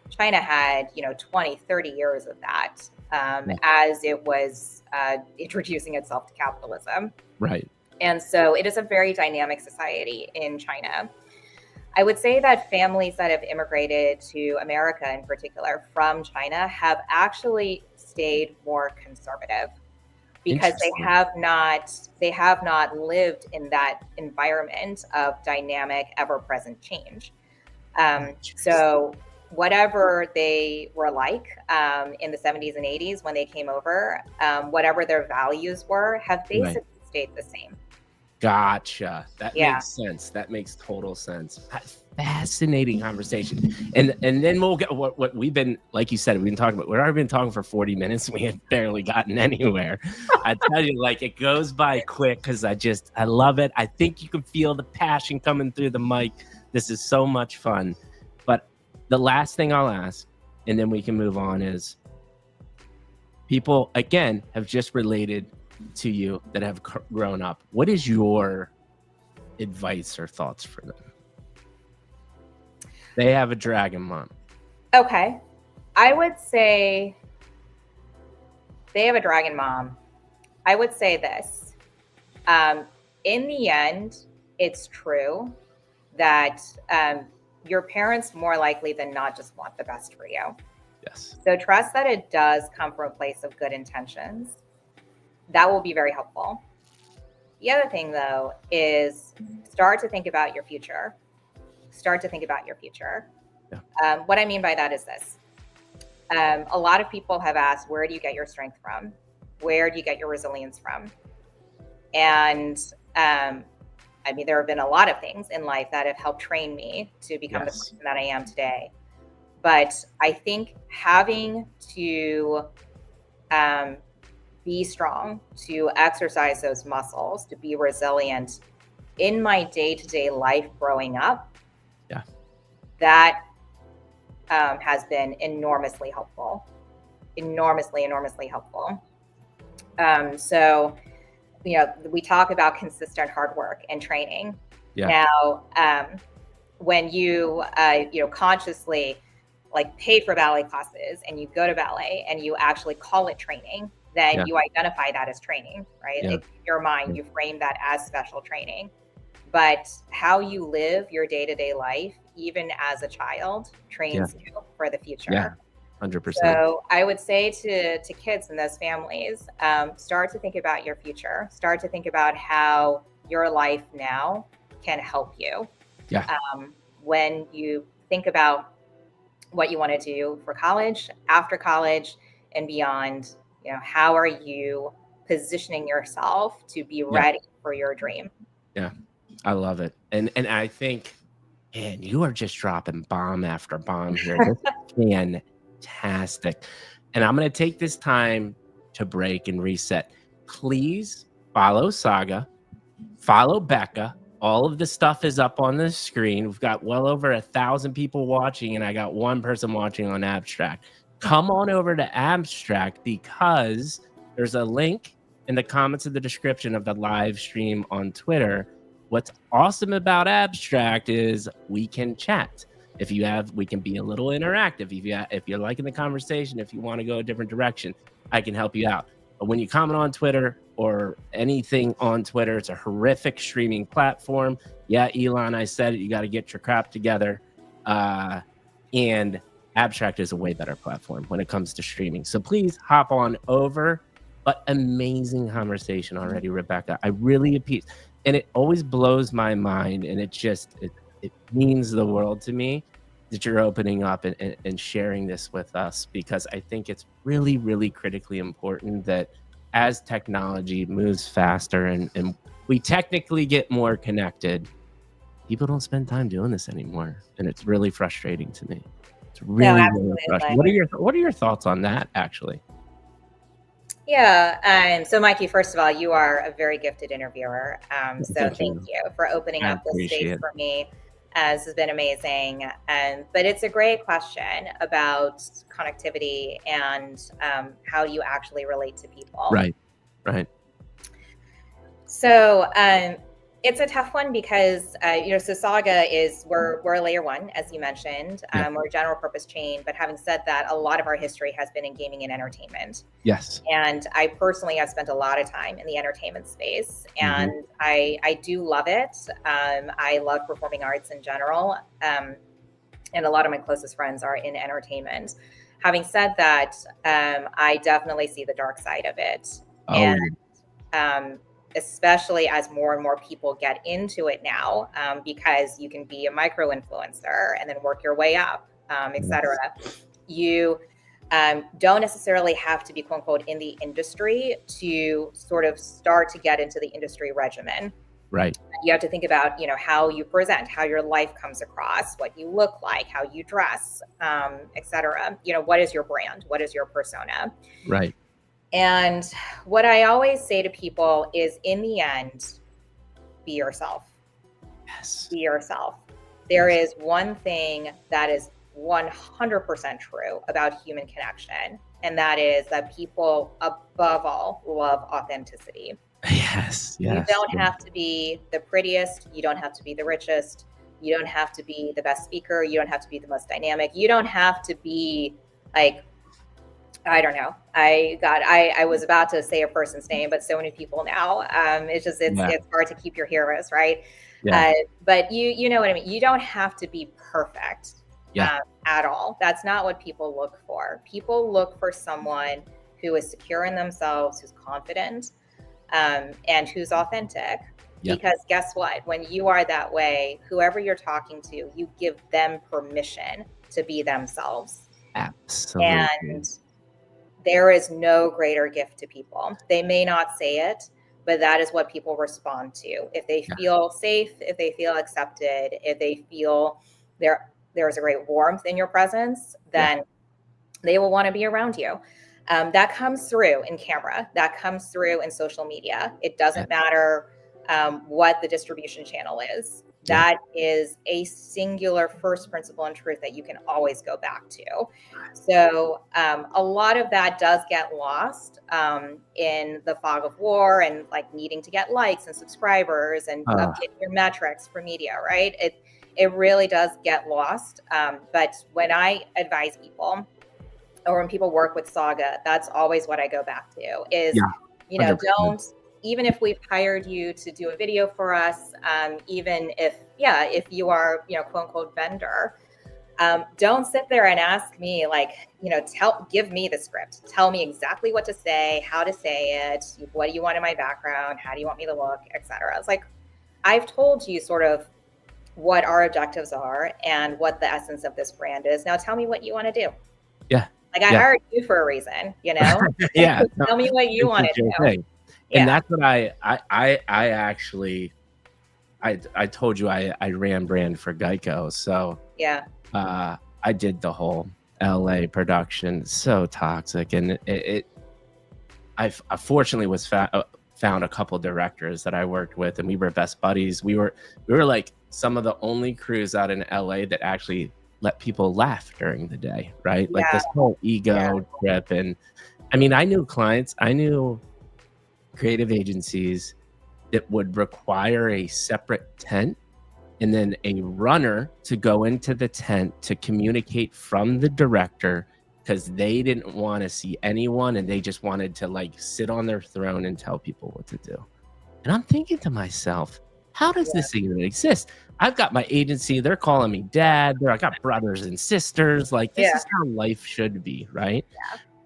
S2: China had, 20, 30 years of that
S1: Yeah.
S2: as it was introducing itself to capitalism.
S1: Right.
S2: And so it is a very dynamic society in China. I would say that families that have immigrated to America in particular from China have actually stayed more conservative because
S1: Interesting.
S2: they have not lived in that environment of dynamic, ever-present change. So whatever they were like in the 70s and 80s when they came over, whatever their values were, have basically stayed the same.
S1: Gotcha. That makes sense. That makes total sense. Fascinating conversation. And then we'll get what we've been, like you said, we've been talking about. We've already been talking for 40 minutes. We have barely gotten anywhere. I tell you, like it goes by quick because I love it. I think you can feel the passion coming through the mic. This is so much fun. But the last thing I'll ask, and then we can move on, is people again have just related to you that have grown up. What is your advice or thoughts for them? They have a dragon mom.
S2: Okay. I would say they have a dragon mom. I would say this. In the end, it's true that your parents more likely than not just want the best for you.
S1: Yes.
S2: So trust that it does come from a place of good intentions. That will be very helpful. The other thing, though, is start to think about your future. Start to think about your future. Yeah. What I mean by that is this. A lot of people have asked, where do you get your strength from? Where do you get your resilience from? And I mean, there have been a lot of things in life that have helped train me to become the person that I am today. But I think having to be strong, to exercise those muscles, to be resilient in my day-to-day life growing up, that has been enormously helpful. Enormously helpful. So, we talk about consistent hard work and training. Yeah. Now, when you, consciously like pay for ballet classes and you go to ballet and you actually call it training, then you identify that as training, right? In your mind, you frame that as special training. But how you live your day-to-day life, even as a child, trains you for the future.
S1: Yeah, 100%.
S2: So I would say to kids in those families, start to think about your future. Start to think about how your life now can help you. Yeah. When you think about what you want to do for college, after college, and beyond, how are you positioning yourself to be ready for your dream?
S1: Yeah, I love it. And I think, man, you are just dropping bomb after bomb here. This is fantastic. And I'm going to take this time to break and reset. Please follow Saga, follow Becca. All of the stuff is up on the screen. We've got well over 1,000 people watching, and I got one person watching on Abstract. Come on over to Abstract because there's a link in the comments of the description of the live stream on Twitter. What's awesome about Abstract is we can chat. We can be a little interactive. If you're liking the conversation, if you want to go a different direction, I can help you out. But when you comment on Twitter or anything on Twitter, it's a horrific streaming platform. Yeah, Elon, I said it. You got to get your crap together. And Abstract is a way better platform when it comes to streaming. So please hop on over. But amazing conversation already, Rebecca. I really appreciate, and it always blows my mind, and it means the world to me that you're opening up and sharing this with us, because I think it's really, really critically important that as technology moves faster and we technically get more connected, people don't spend time doing this anymore. And it's really frustrating to me. It's really, really frustrating. What are your thoughts on that, actually?
S2: Yeah. So Mikey, first of all, you are a very gifted interviewer. So thank you for opening up this space for me. This has been amazing. But it's a great question about connectivity and how you actually relate to people.
S1: Right. Right.
S2: So it's a tough one because, so Saga we're a layer one, as you mentioned. We're a general purpose chain. But having said that, a lot of our history has been in gaming and entertainment.
S1: Yes.
S2: And I personally have spent a lot of time in the entertainment space, and I do love it. I love performing arts in general. And a lot of my closest friends are in entertainment. Having said that, I definitely see the dark side of it. And especially as more and more people get into it now, because you can be a micro influencer and then work your way up, et cetera. You don't necessarily have to be, quote unquote, in the industry to sort of start to get into the industry regimen.
S1: Right.
S2: You have to think about, how you present, how your life comes across, what you look like, how you dress, et cetera. What is your brand? What is your persona?
S1: Right.
S2: And what I always say to people is, in the end, be yourself.
S1: Yes.
S2: Be yourself. There is one thing that is 100% true about human connection, and that is that people, above all, love authenticity.
S1: Yes.
S2: You don't have to be the prettiest. You don't have to be the richest. You don't have to be the best speaker. You don't have to be the most dynamic. You don't have to be like, I don't know. I was about to say a person's name, but so many people now. It's hard to keep your heroes, right?
S1: Yeah.
S2: But you know what I mean. You don't have to be perfect at all. That's not what people look for. People look for someone who is secure in themselves, who's confident, and who's authentic. Yep. Because guess what? When you are that way, whoever you're talking to, you give them permission to be themselves.
S1: Absolutely.
S2: And there is no greater gift to people. They may not say it, but that is what people respond to. If they feel safe, if they feel accepted, if they feel there's a great warmth in your presence, then they will want to be around you. That comes through in camera. That comes through in social media. It doesn't matter what the distribution channel is. That is a singular first principle and truth that you can always go back to. So a lot of that does get lost in the fog of war and like needing to get likes and subscribers and updating your metrics for media, right? It really does get lost. But when I advise people, or when people work with Saga, that's always what I go back to is, 100%. Don't, even if we've hired you to do a video for us, even if you are, quote unquote vendor, don't sit there and ask me like, give me the script. Tell me exactly what to say, how to say it, what do you want in my background, how do you want me to look, etc. It's like, I've told you sort of what our objectives are and what the essence of this brand is. Now tell me what you want to do.
S1: Yeah.
S2: Like I hired you for a reason, Tell me what you want to do.
S1: And that's what I actually, I told you I ran brand for Geico. So I did the whole LA production. So toxic. And I fortunately was found a couple directors that I worked with, and we were best buddies. We were like some of the only crews out in LA that actually let people laugh during the day, right? Like this whole ego trip. And I mean, I knew clients, I knew creative agencies that would require a separate tent and then a runner to go into the tent to communicate from the director, because they didn't want to see anyone and they just wanted to like sit on their throne and tell people what to do. And I'm thinking to myself, how does this even exist? I've got my agency, they're calling me dad, I got brothers and sisters, like this is how life should be, right?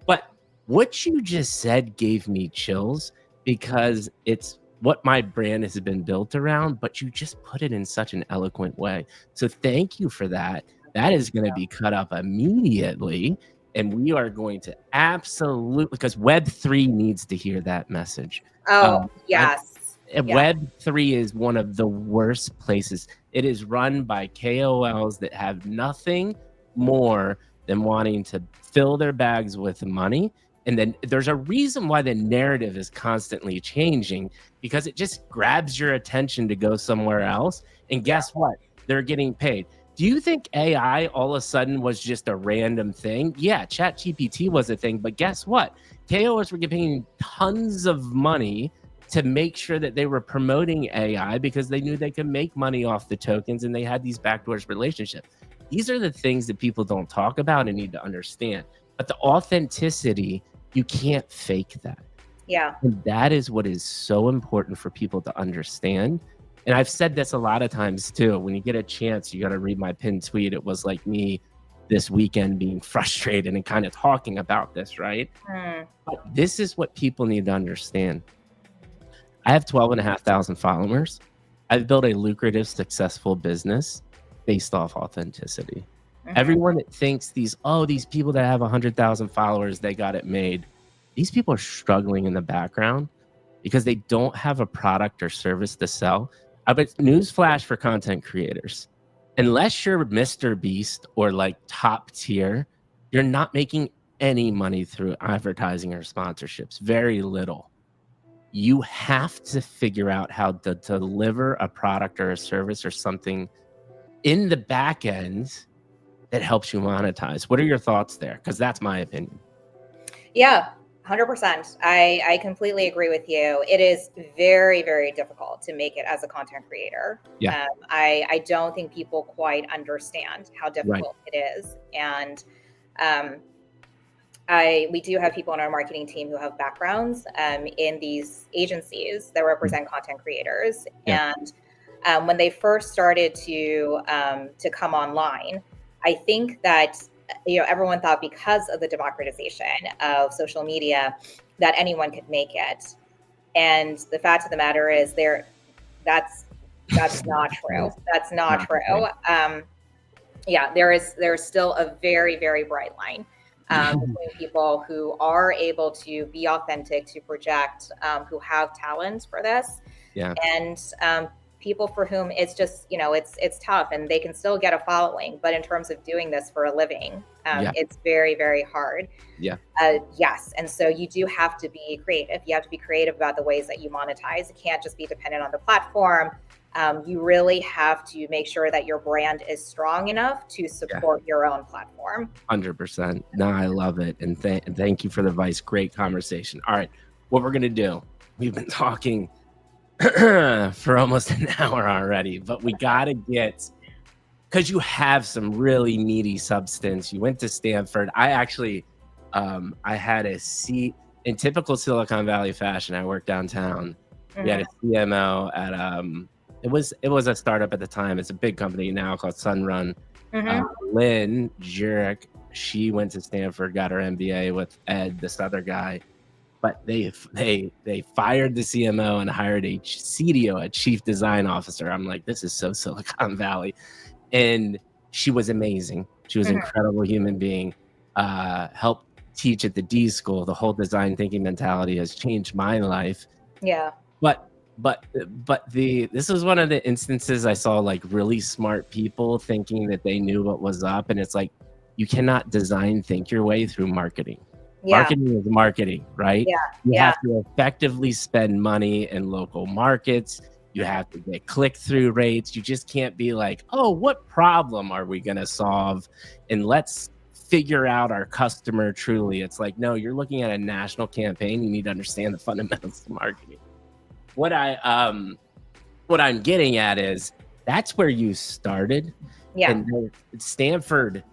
S1: But what you just said gave me chills, because it's what my brand has been built around, but you just put it in such an eloquent way. So thank you for that. That is going to be cut up immediately. And we are going to absolutely, because Web3 needs to hear that message. Web3 is one of the worst places. It is run by KOLs that have nothing more than wanting to fill their bags with money. And then there's a reason why the narrative is constantly changing, because it just grabs your attention to go somewhere else. And guess what? they're getting paid. Do you think AI all of a sudden was just a random thing? Yeah, ChatGPT was a thing, but guess what? KOs were getting tons of money to make sure that they were promoting AI because they knew they could make money off the tokens, and they had these backdoors relationships. These are the things that people don't talk about and need to understand. But the authenticity, you can't fake that.
S2: Yeah.
S1: And that is what is so important for people to understand. And I've said this a lot of times too. When you get a chance, you got to read my pinned tweet. It was like me this weekend being frustrated and kind of talking about this, right? But this is what people need to understand. I have 12,500 followers. I've built a lucrative, successful business based off authenticity. Everyone that thinks these people that have 100,000 followers, they got it made. These people are struggling in the background because they don't have a product or service to sell. But newsflash for content creators, unless you're Mr. Beast or like top tier, you're not making any money through advertising or sponsorships, very little. You have to figure out how to deliver a product or a service or something in the back end that helps you monetize. What are your thoughts there? Because that's my opinion.
S2: Yeah, 100%. I completely agree with you. It is very, very difficult to make it as a content creator.
S1: Yeah.
S2: I don't think people quite understand how difficult it is. And we do have people on our marketing team who have backgrounds in these agencies that represent content creators.
S1: Yeah.
S2: And when they first started to come online, I think that everyone thought because of the democratization of social media that anyone could make it. And the fact of the matter is that's not true. That's not true. There's still a very, very bright line between people who are able to be authentic, to project, who have talent for this, and people for whom it's just, it's tough and they can still get a following. But in terms of doing this for a living, it's very, very hard.
S1: Yeah.
S2: Yes. And so you do have to be creative. You have to be creative about the ways that you monetize. It can't just be dependent on the platform. You really have to make sure that your brand is strong enough to support your own platform.
S1: 100%. No, I love it. And thank you for the advice. Great conversation. All right. What we're going to do, we've been talking for almost an hour already, but we got to get, because you have some really meaty substance. You went to Stanford. I actually, I had a seat in typical Silicon Valley fashion. I worked downtown. We had a CMO at, it was a startup at the time. It's a big company now called Sunrun. Lynn Jurek, she went to Stanford, got her MBA with Ed, this other guy. But they fired the CMO and hired a CDO, a chief design officer. I'm like, this is so Silicon Valley. And she was amazing. She was an incredible human being. Helped teach at the D school. The whole design thinking mentality has changed my life.
S2: Yeah.
S1: But this was one of the instances I saw like really smart people thinking that they knew what was up. And it's like, you cannot design think your way through marketing. Marketing is marketing, right? You have to effectively spend money in local markets. You have to get click-through rates. You just can't be like, oh, what problem are we going to solve? And let's figure out our customer truly. It's like, no, you're looking at a national campaign. You need to understand the fundamentals of marketing. What I'm getting at is that's where you started. Yeah. And Stanford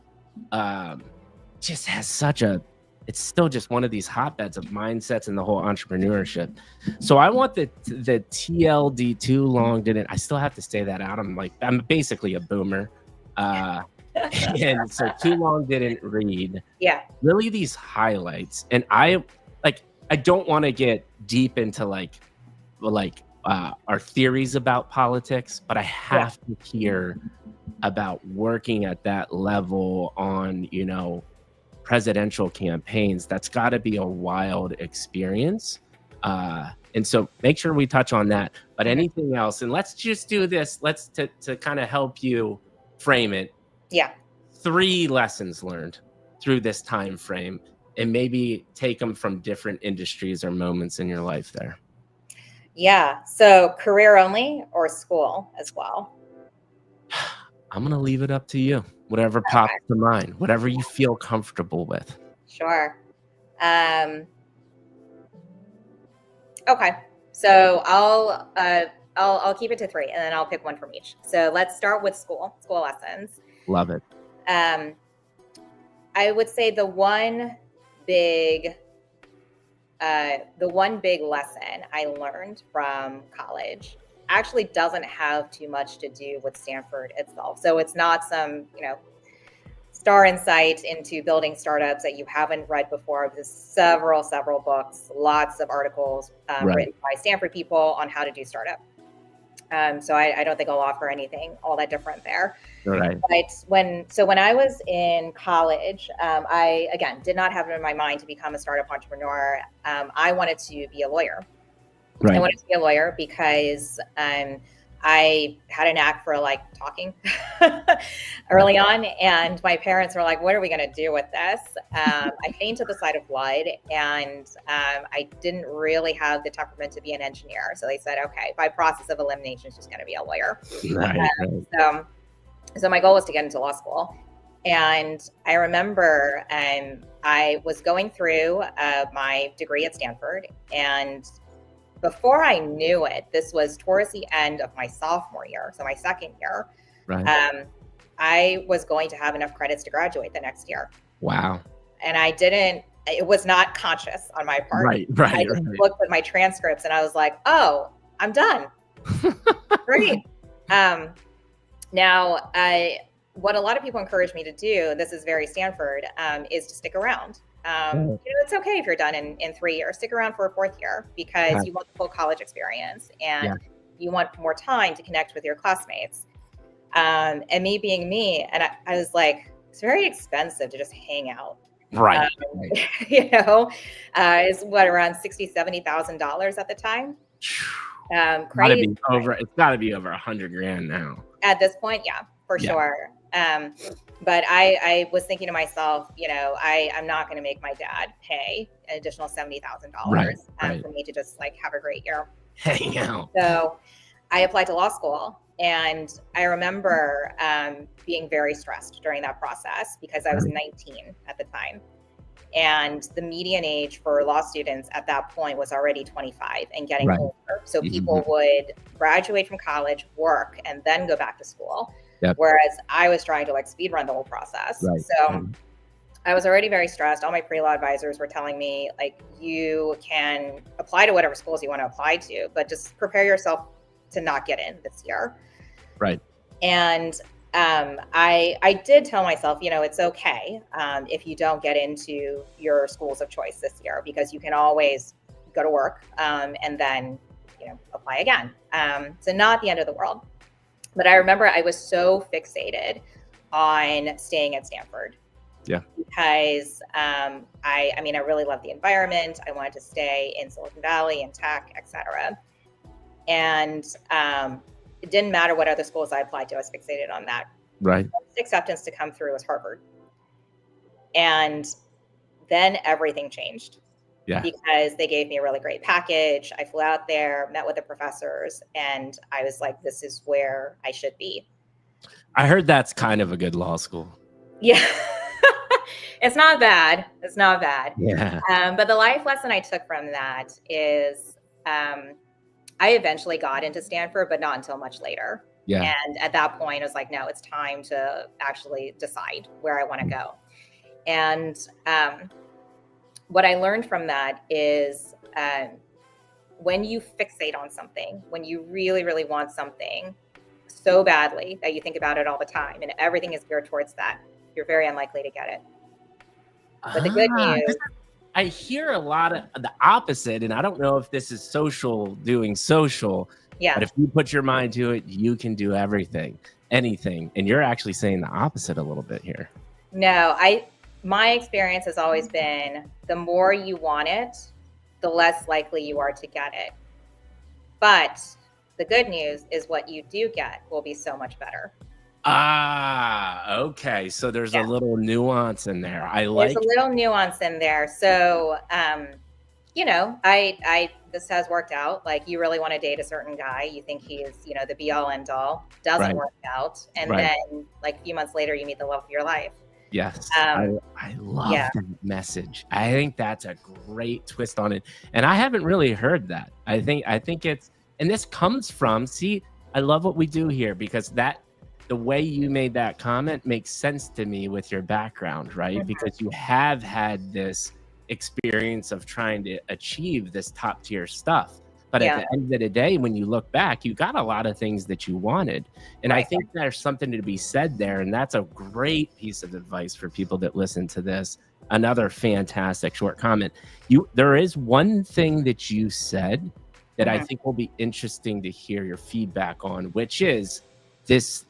S1: just has such a, it's still just one of these hotbeds of mindsets and the whole entrepreneurship. So I want the TLD too long didn't, I still have to say that out. I'm basically a boomer. And so too long didn't read. Yeah. Really these highlights. And I don't want to get deep into our theories about politics, but I have to hear about working at that level on, presidential campaigns. That's got to be a wild experience. And so make sure we touch on that. But anything else, and let's just do this. Let's to kind of help you frame it. Yeah. 3 lessons learned through this time frame, and maybe take them from different industries or moments in your life there.
S2: Yeah. So career only or school as well?
S1: I'm going to leave it up to you. Whatever pops to mind, whatever you feel comfortable with.
S2: Sure. Okay. So I'll keep it to 3, and then I'll pick one from each. So let's start with school lessons.
S1: Love it.
S2: I would say the one big lesson I learned from college actually doesn't have too much to do with Stanford itself. So it's not some, star insight into building startups that you haven't read before. There's several books, lots of articles written by Stanford people on how to do startup. So I don't think I'll offer anything all that different there.
S1: Right.
S2: But when I was in college, I, again, did not have it in my mind to become a startup entrepreneur. I wanted to be a lawyer.
S1: Right.
S2: I wanted to be a lawyer because I had a knack for talking early on, and my parents were like, "What are we going to do with this?" I fainted the sight of blood, and I didn't really have the temperament to be an engineer. So they said, "Okay, by process of elimination, it's just going to be a lawyer." Right. So my goal was to get into law school, and I remember I was going through my degree at Stanford, and before I knew it, this was towards the end of my sophomore year, so my second year. Right. I was going to have enough credits to graduate the next year.
S1: Wow.
S2: And it was not conscious on my part.
S1: Right.
S2: I just looked at my transcripts and I was like, oh, I'm done. Great. Now, what a lot of people encourage me to do, this is very Stanford, is to stick around. It's okay if you're done in 3 years. Stick around for a 4th year because you want the full college experience and you want more time to connect with your classmates. And me being me, and I was like, it's very expensive to just hang out.
S1: Right.
S2: Is what, around $60,000-$70,000 at the time. Crazy.
S1: It's got to be over $100,000 now.
S2: At this point, yeah, for sure. But I was thinking to myself, I'm not going to make my dad pay an additional $70,000 for me to just have a great year.
S1: Hang out.
S2: So I applied to law school, and I remember being very stressed during that process because I was 19 at the time. And the median age for law students at that point was already 25 and getting older. So people would graduate from college, work, and then go back to school. Yep. Whereas I was trying to speed run the whole process. Right. So I was already very stressed. All my pre-law advisors were telling me, you can apply to whatever schools you want to apply to, but just prepare yourself to not get in this year.
S1: Right.
S2: And I did tell myself, it's okay if you don't get into your schools of choice this year, because you can always go to work and then, apply again. So not the end of the world. But I remember I was so fixated on staying at Stanford. Yeah. Because I really loved the environment. I wanted to stay in Silicon Valley and tech, et cetera. And it didn't matter what other schools I applied to. I was fixated on that.
S1: Right.
S2: The first acceptance to come through was Harvard. And then everything changed. Yeah. Because they gave me a really great package. I flew out there, met with the professors, and I was like, this is where I should be.
S1: I heard that's kind of a good law school.
S2: Yeah. It's not bad. It's not bad.
S1: Yeah.
S2: But the life lesson I took from that is I eventually got into Stanford, but not until much later. Yeah. And at that point, I was like, no, it's time to actually decide where I want to go. And what I learned from that is when you fixate on something, when you really, really want something so badly that you think about it all the time and everything is geared towards that, you're very unlikely to get it. But the good news,
S1: I hear a lot of the opposite, and I don't know if this is social doing social. Yeah. But if you put your mind to it, you can do anything. And you're actually saying the opposite a little bit here.
S2: No, my experience has always been the more you want it, the less likely you are to get it. But the good news is what you do get will be so much better.
S1: Okay. So there's a little nuance in there.
S2: There's a little nuance in there. So, I this has worked out. Like, you really want to date a certain guy. You think he's, you know, the be all end all. Doesn't
S1: Right.
S2: work out. And
S1: Right.
S2: then like a few months later, you meet the love of your life.
S1: Yes,
S2: Um,
S1: I love
S2: yeah.
S1: that message. I think that's a great twist on it, and I haven't really heard that. I think it's, and this comes from, see, I love what we do here, because that, the way you made that comment makes sense to me with your background, right?
S2: Mhm.
S1: Because you have had this experience of trying to achieve this top tier stuff. But at
S2: Yeah.
S1: the end of the day, when you look back, you got a lot of things that you wanted. And I
S2: Right.
S1: think there's something to be said there. And that's a great piece of advice for people that listen to this. Another fantastic short comment. There is one thing that you said that I
S2: Mhm.
S1: think will be interesting to hear your feedback on, which is this,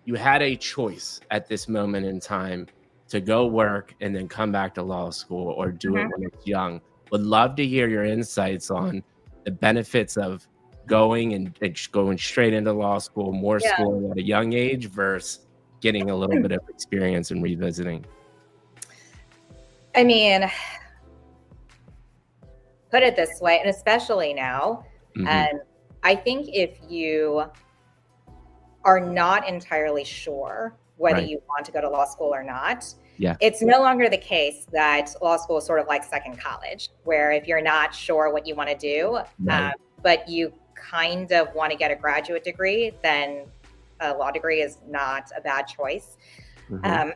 S1: you had a choice at this moment in time to go work and then come back to law school, or do it
S2: Mhm.
S1: when it's young. Would love to hear your insights on the benefits of going and going straight into law school, more
S2: Yeah.
S1: schooling at a young age versus getting a little bit of experience and revisiting.
S2: I mean, put it this way, and especially now,
S1: Mhm.
S2: I think if you are not entirely sure whether
S1: Right.
S2: you want to go to law school or not,
S1: Yeah.
S2: it's no longer the case that law school is sort of like second college, where if you're not sure what you want to do,
S1: Right.
S2: but you kind of want to get a graduate degree, then a law degree is not a bad choice.
S1: Mhm.
S2: Um,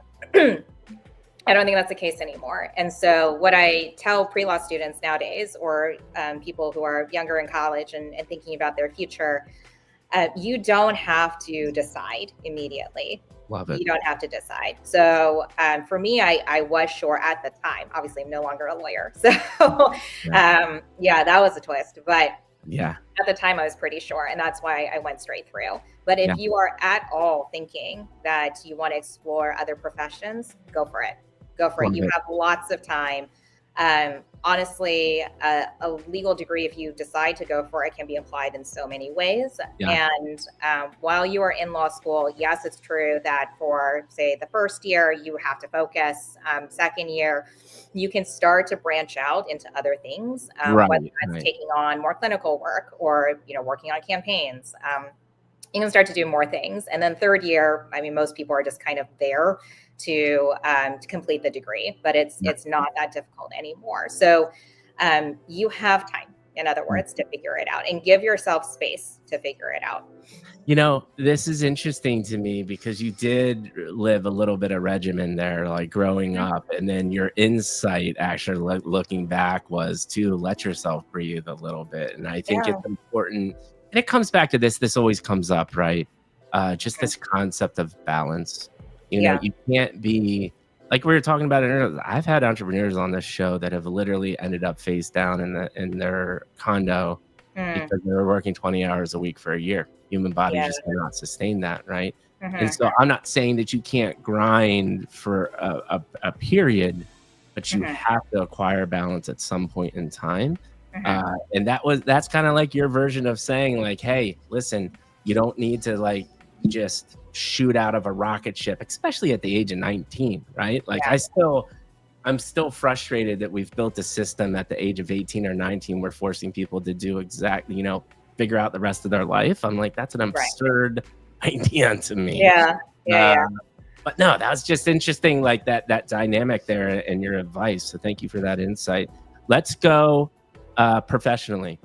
S2: I don't think that's the case anymore. And so what I tell pre-law students nowadays, or people who are younger in college and thinking about their future, you don't have to decide immediately.
S1: Love it.
S2: You don't have to decide. So for me, I was sure at the time. Obviously, I'm no longer a lawyer. So yeah, that was a twist. But
S1: Yeah.
S2: at the time, I was pretty sure. And that's why I went straight through. But
S1: Yeah.
S2: if you are at all thinking that you want to explore other professions, go for it. Go for it.
S1: Love
S2: You
S1: it.
S2: have lots of time. Honestly, a legal degree, if you decide to go for it, can be applied in so many ways.
S1: Yeah.
S2: And while you are in law school, yes, it's true that for, say, the first year, you have to focus. Second year, you can start to branch out into other things,
S1: Right.
S2: whether that's
S1: Right.
S2: taking on more clinical work or, you know, working on campaigns. You can start to do more things. And then third year, I mean, most people are just kind of there to complete the degree, but it's not that difficult anymore. So you have time, in other words, to figure it out, and give yourself space to figure it out.
S1: You know, this is interesting to me because you did live a little bit of regimen there, like growing up, and then your insight, actually looking back, was to let yourself breathe a little bit. And I think
S2: Yeah.
S1: it's important, and it comes back to this always comes up, right? Just this concept of balance. You know,
S2: Yeah.
S1: you can't be, like we were talking about it earlier. I've had entrepreneurs on this show that have literally ended up face down in their condo
S2: Mm.
S1: because they were working 20 hours a week for a year. Human body
S2: Yeah.
S1: just cannot sustain that, right? And
S2: Mhm.
S1: so I'm not saying that you can't grind for a period, but you
S2: Mhm.
S1: have to acquire balance at some point in time.
S2: Mhm.
S1: And that's kind of like your version of saying, like, hey, listen, you don't need to like just shoot out of a rocket ship, especially at the age of 19, right? Like
S2: Yeah.
S1: I'm still frustrated that we've built a system at the age of 18 or 19. We're forcing people to do exactly, figure out the rest of their life. I'm like, that's an
S2: Right.
S1: absurd idea to me.
S2: Yeah. Yeah.
S1: Uh, but no, that was just interesting, like that dynamic there and your advice. So thank you for that insight. Let's go professionally.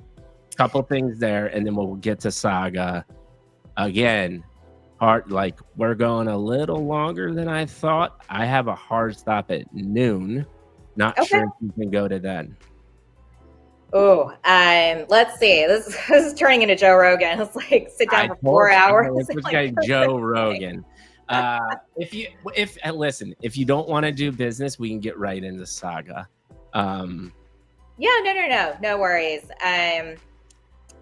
S1: Couple things there, and then we'll get to Saga. Again, hard, like we're going a little longer than I thought. I have a hard stop at noon. Not
S2: Okay.
S1: sure if you can go to then.
S2: Oh, let's see. This is turning into Joe Rogan. It's like sit down for 4 hours.
S1: Which
S2: Like,
S1: guy, Joe Rogan. Listen, if you don't want to do business, we can get right into Saga.
S2: Yeah, no worries.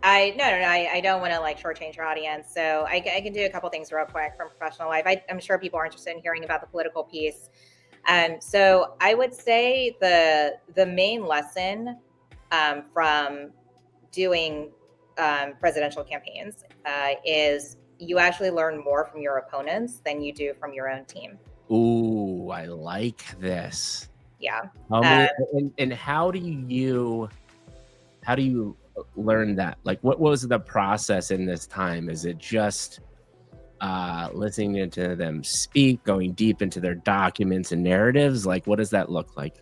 S2: I don't want to like shortchange your audience, so I can do a couple things real quick from professional life. I'm sure people are interested in hearing about the political piece. So I would say the main lesson from doing presidential campaigns is you actually learn more from your opponents than you do from your own team.
S1: Ooh, I like this.
S2: Yeah.
S1: Tell me, and how do you learn that? Like, what was the process in this time? Is it just listening to them speak, going deep into their documents and narratives? Like, what does that look like?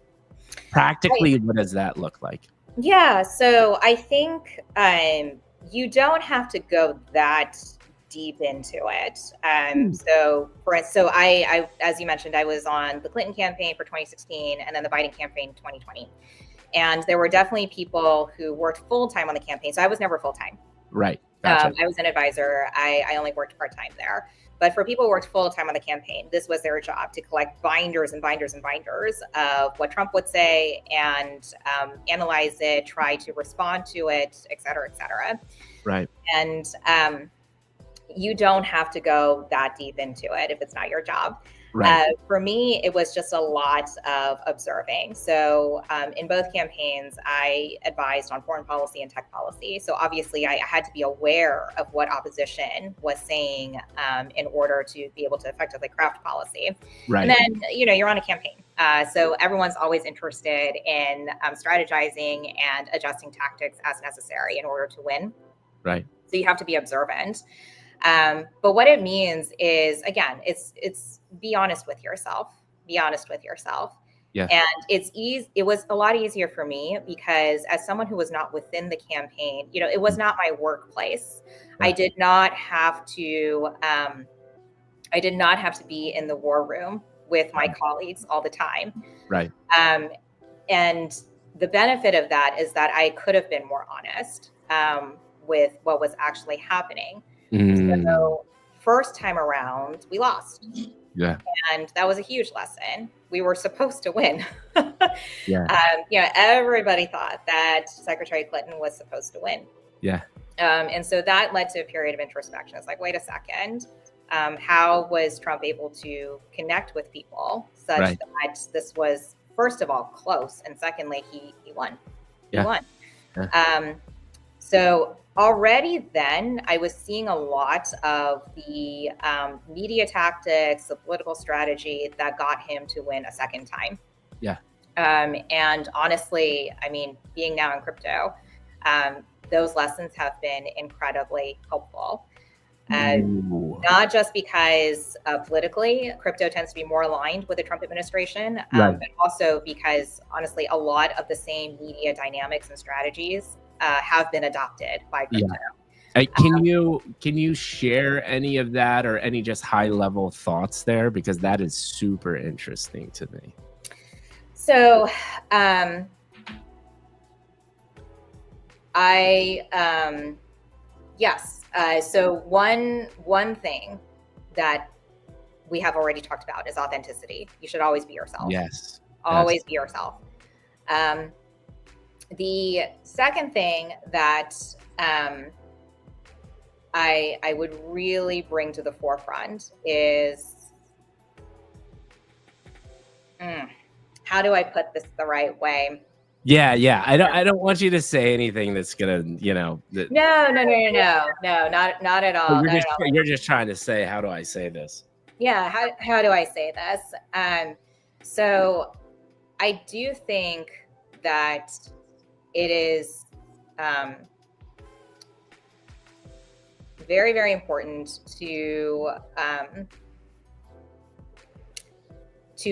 S1: Practically, what does that look like?
S2: Yeah, so I think you don't have to go that deep into it. So I, as you mentioned, I was on the Clinton campaign for 2016 and then the Biden campaign 2020. And there were definitely people who worked full-time on the campaign. So I was never full-time.
S1: Right. Gotcha.
S2: I was an advisor. I only worked part-time there. But for people who worked full-time on the campaign, this was their job, to collect binders and binders and binders of what Trump would say and analyze it, try to respond to it, et cetera, et cetera.
S1: Right.
S2: And you don't have to go that deep into it if it's not your job.
S1: Right.
S2: For me, it was just a lot of observing. So in both campaigns, I advised on foreign policy and tech policy. So obviously, I had to be aware of what opposition was saying in order to be able to effectively craft policy.
S1: Right.
S2: And then, you're on a campaign. So everyone's always interested in strategizing and adjusting tactics as necessary in order to win.
S1: Right.
S2: So you have to be observant. But what it means is, again, it's be honest with yourself. Be honest with yourself.
S1: Yeah.
S2: And it's easy. It was a lot easier for me because as someone who was not within the campaign, it was not my workplace.
S1: Right.
S2: I did not have to be in the war room with my colleagues all the time.
S1: Right.
S2: And the benefit of that is that I could have been more honest with what was actually happening. So first time around, we lost.
S1: Yeah.
S2: And that was a huge lesson. We were supposed to win.
S1: Yeah.
S2: Everybody thought that Secretary Clinton was supposed to win.
S1: Yeah.
S2: And so that led to a period of introspection. It's like, wait a second. How was Trump able to connect with people such that this was, first of all, close, and secondly, he won.
S1: Yeah.
S2: He won.
S1: Yeah.
S2: So already then I was seeing a lot of the media tactics, the political strategy that got him to win a second time.
S1: Yeah.
S2: And honestly, I mean, being now in crypto, those lessons have been incredibly helpful. Not just because politically, crypto tends to be more aligned with the Trump administration, but also because, honestly, a lot of the same media dynamics and strategies have been adopted by crypto.
S1: Yeah. Can you share any of that or any just high level thoughts there? Because that is super interesting to me.
S2: So yes. So one thing that we have already talked about is authenticity. You should always be yourself.
S1: Yes.
S2: Always be yourself. The second thing that I would really bring to the forefront is, how do I put this the right way?
S1: Yeah. I don't want you to say anything that's gonna,
S2: No, not at all.
S1: You're just trying to say, how do I say this?
S2: Yeah, how do I say this? So I do think that it is very, very important to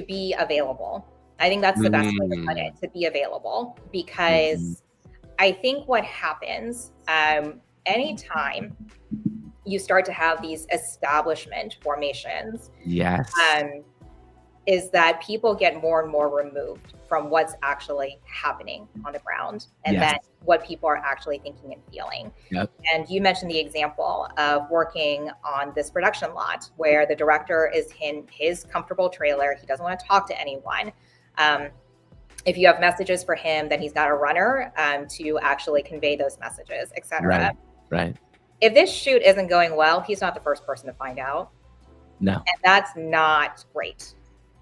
S2: be available. I think that's the best way to put it, to be available, because I think what happens anytime you start to have these establishment formations, is that people get more and more removed from what's actually happening on the ground, and then what people are actually thinking and feeling. And you mentioned the example of working on this production lot where the director is in his comfortable trailer. He doesn't want to talk to anyone. If you have messages for him, then he's got a runner to actually convey those messages, etc.
S1: Right.
S2: If this shoot isn't going well, he's not the first person to find out.
S1: No.
S2: And that's not great.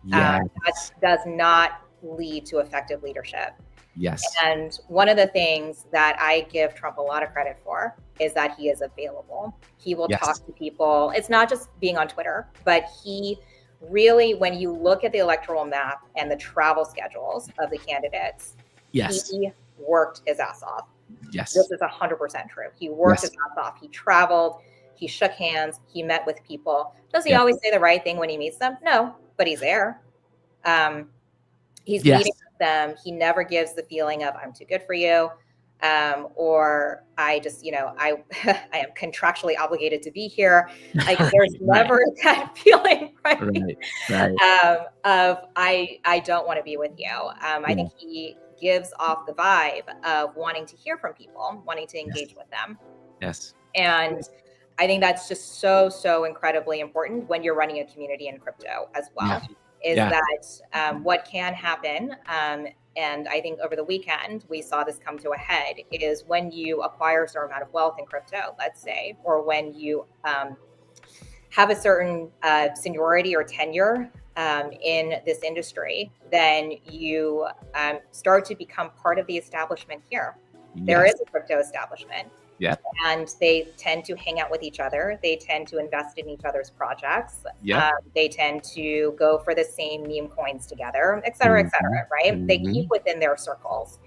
S1: Yes.
S2: That does not lead to effective leadership.
S1: Yes.
S2: And one of the things that I give Trump a lot of credit for is that he is available. He will talk to people. It's not just being on Twitter, but he really, when you look at the electoral map and the travel schedules of the candidates,
S1: Yes.
S2: he worked his ass off.
S1: Yes.
S2: This is 100% true. He worked his ass off. He traveled, he shook hands, he met with people. Does he always say the right thing when he meets them? No, but he's there. He's meeting with them. He never gives the feeling of I'm too good for you. Or I just, I am contractually obligated to be here. Like there's never that feeling, right? Of I don't want to be with you. I think he gives off the vibe of wanting to hear from people, wanting to engage with them.
S1: Yes.
S2: And I think that's just so incredibly important when you're running a community in crypto as well. Is that what can happen? And I think over the weekend, we saw this come to a head, is when you acquire a certain amount of wealth in crypto, let's say, or when you have a certain seniority or tenure in this industry, then you start to become part of the establishment here. There is a crypto establishment.
S1: Yeah.
S2: And they tend to hang out with each other. They tend to invest in each other's projects. They tend to go for the same meme coins together, et cetera, right? They keep within their circles.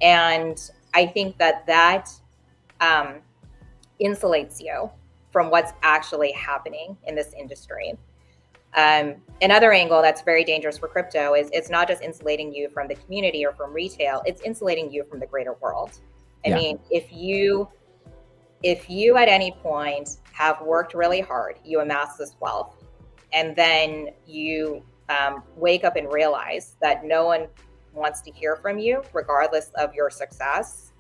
S2: And I think that insulates you from what's actually happening in this industry. Another angle that's very dangerous for crypto is it's not just insulating you from the community or from retail, it's insulating you from the greater world. I mean, if you at any point have worked really hard, you amass this wealth, and then you wake up and realize that no one wants to hear from you, regardless of your success,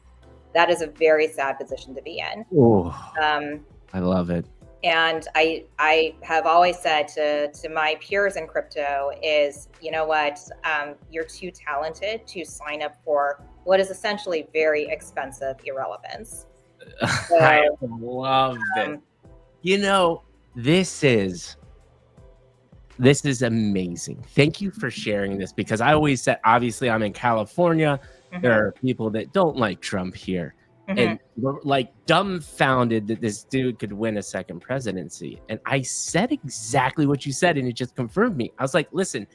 S2: that is a very sad position to be in.
S1: I love it.
S2: And I have always said to my peers in crypto is, you know what, you're too talented to sign up for what is essentially very expensive irrelevance. So,
S1: I love it. This is amazing. Thank you for sharing this, because I always said, obviously I'm in California. There are people that don't like Trump here. And we're like dumbfounded that this dude could win a second presidency. And I said exactly what you said, and it just confirmed me. I was like, listen,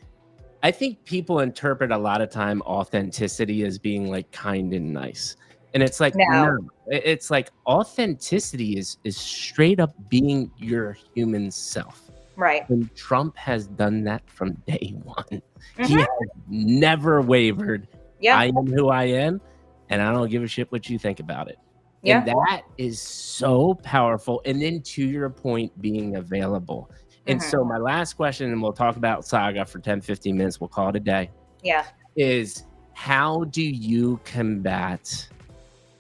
S1: I think people interpret a lot of time authenticity as being like kind and nice. And it's like, no, it's like authenticity is straight up being your human self.
S2: Right.
S1: And Trump has done that from day one. He has never wavered. I am who I am, and I don't give a shit what you think about it. And that is so powerful. And then to your point, being available. And so my last question, and we'll talk about Saga for 10, 15 minutes, we'll call it a day, is how do you combat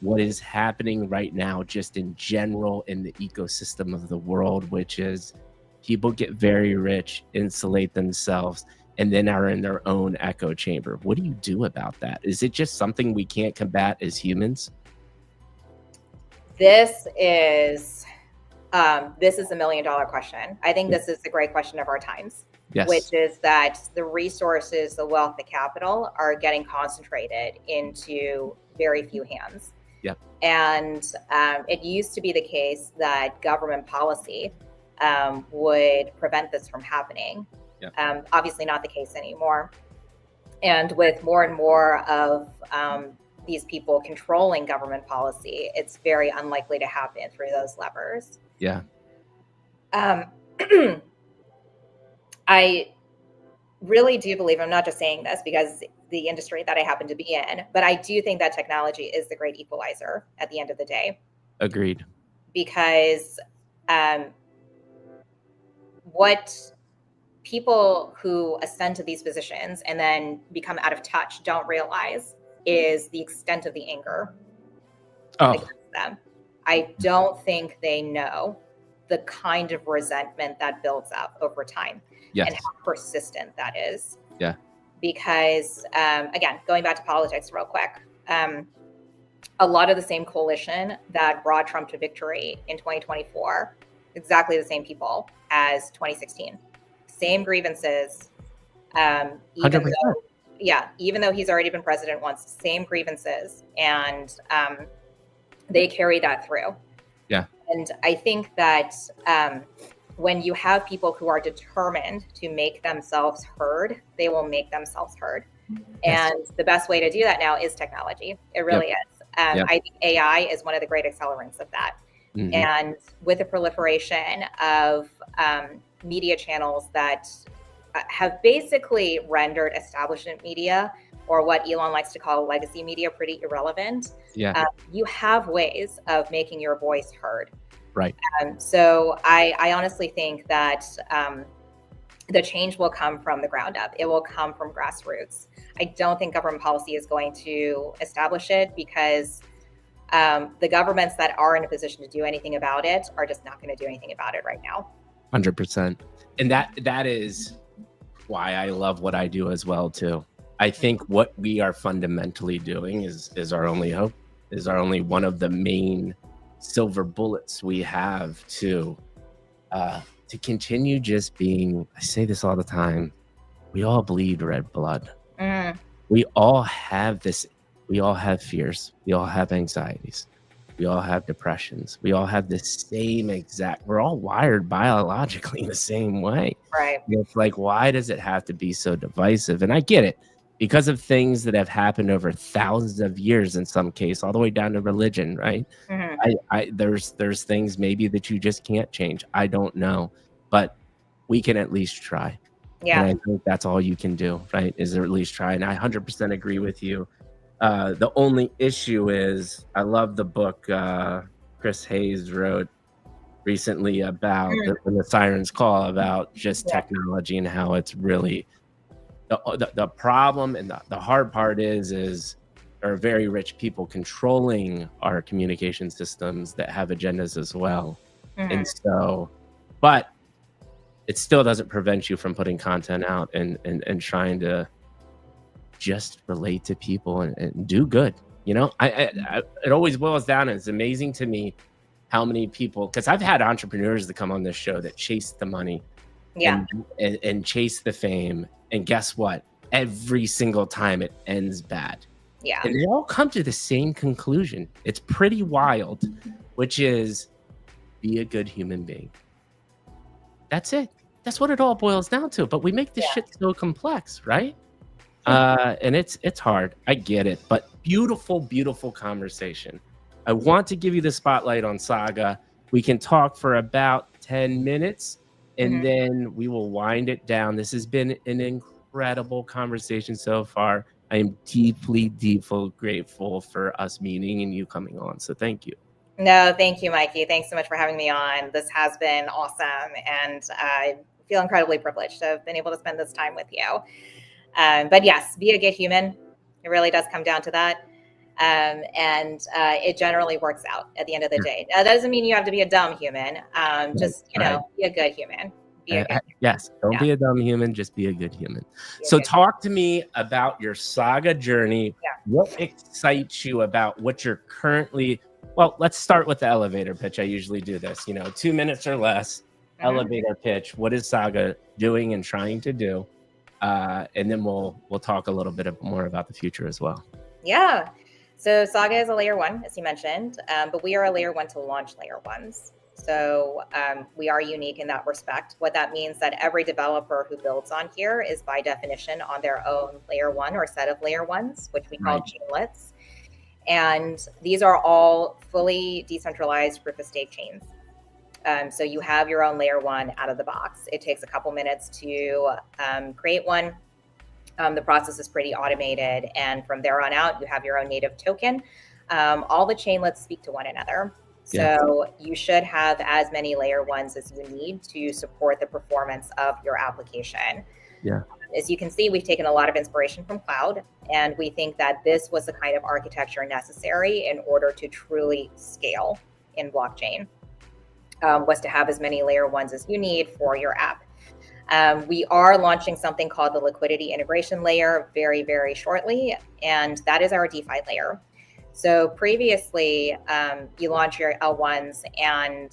S1: what is happening right now just in general in the ecosystem of the world, which is people get very rich, insulate themselves, and then are in their own echo chamber? What do you do about that? Is it just something we can't combat as humans?
S2: This is $1 million question. I think this is the great question of our times, which is that the resources, the wealth, the capital are getting concentrated into very few hands. And it used to be the case that government policy would prevent this from happening. Obviously not the case anymore. And with more and more of these people controlling government policy, it's very unlikely to happen through those levers. I really do believe, I'm not just saying this because the industry that I happen to be in, but I do think that technology is the great equalizer at the end of the day.
S1: Agreed.
S2: Because what people who ascend to these positions and then become out of touch don't realize is the extent of the anger against them. I don't think they know the kind of resentment that builds up over time and how persistent that is. Because, again, going back to politics real quick, a lot of the same coalition that brought Trump to victory in 2024, exactly the same people as 2016. Same grievances, even though he's already been president once, same grievances, and they carry that through. And I think that when you have people who are determined to make themselves heard, they will make themselves heard.
S1: Yes.
S2: And the best way to do that now is technology. It really is.
S1: Yep.
S2: I think AI is one of the great accelerants of that.
S1: Mhm.
S2: And with the proliferation of media channels that have basically rendered establishment media, or what Elon likes to call legacy media, pretty irrelevant,
S1: Yeah.
S2: you have ways of making your voice heard.
S1: Right.
S2: So I honestly think that the change will come from the ground up. It will come from grassroots. I don't think government policy is going to establish it, because the governments that are in a position to do anything about it are just not going to do anything about it right now.
S1: 100%. And that is why I love what I do as well too. I think what we are fundamentally doing is our only hope, is our only one of the main silver bullets we have to continue just being, I say this all the time, we all bleed red blood. We all have this, we all have fears, we all have anxieties, we all have depressions, we all have the same exact, we're all wired biologically the same way.
S2: Right.
S1: And it's like, why does it have to be so divisive? And I get it, because of things that have happened over thousands of years, in some case, all the way down to religion, right? There's things maybe that you just can't change. I don't know, but we can at least try.
S2: Yeah.
S1: And I think that's all you can do, right? Is at least try. And I 100% agree with you. The only issue is, I love the book Chris Hayes wrote recently about when the sirens call, about just technology and how it's really the problem. And the hard part is there are very rich people controlling our communication systems that have agendas as well. And so, but it still doesn't prevent you from putting content out and trying to just relate to people and do good. You know, it always boils down, and it's amazing to me how many people, because I've had entrepreneurs that come on this show that chase the money and chase the fame. And guess what? Every single time it ends bad.
S2: Yeah.
S1: And they all come to the same conclusion. It's pretty wild, which is, be a good human being. That's it. That's what it all boils down to. But we make this shit so complex, right? And it's hard. I get it. But beautiful, beautiful conversation. I want to give you the spotlight on Saga. We can talk for about 10 minutes, and then we will wind it down. This has been an incredible conversation so far. I am deeply, deeply grateful for us meeting and you coming on. So thank you.
S2: No, thank you, Mikey. Thanks so much for having me on. This has been awesome. And I feel incredibly privileged to have been able to spend this time with you. But yes, be a good human. It really does come down to that. And it generally works out at the end of the day. Now, that doesn't mean you have to be a dumb human. Just, you know, be a good human.
S1: Yes, don't be a dumb human, just be a good human. So talk to me about your Saga journey. What excites you about what you're currently, well, let's start with the elevator pitch. I usually do this, 2 minutes or less, elevator pitch. What is Saga doing and trying to do? And then we'll talk a little bit more about the future as well.
S2: Yeah. So Saga is a layer 1, as you mentioned, but we are a layer 1 to launch layer 1s. So we are unique in that respect. What that means that every developer who builds on here is by definition on their own layer 1 or set of layer 1s, which we call chainlets. And these are all fully decentralized proof of stake chains. So you have your own layer 1 out of the box. It takes a couple minutes to create one. The process is pretty automated. And from there on out, you have your own native token. All the chainlets speak to one another. So you should have as many layer 1s as you need to support the performance of your application.
S1: Yeah.
S2: As you can see, we've taken a lot of inspiration from cloud, and we think that this was the kind of architecture necessary in order to truly scale in blockchain, was to have as many layer 1s as you need for your app. We are launching something called the liquidity integration layer very, very shortly, and that is our DeFi layer. So previously, you launch your L1s and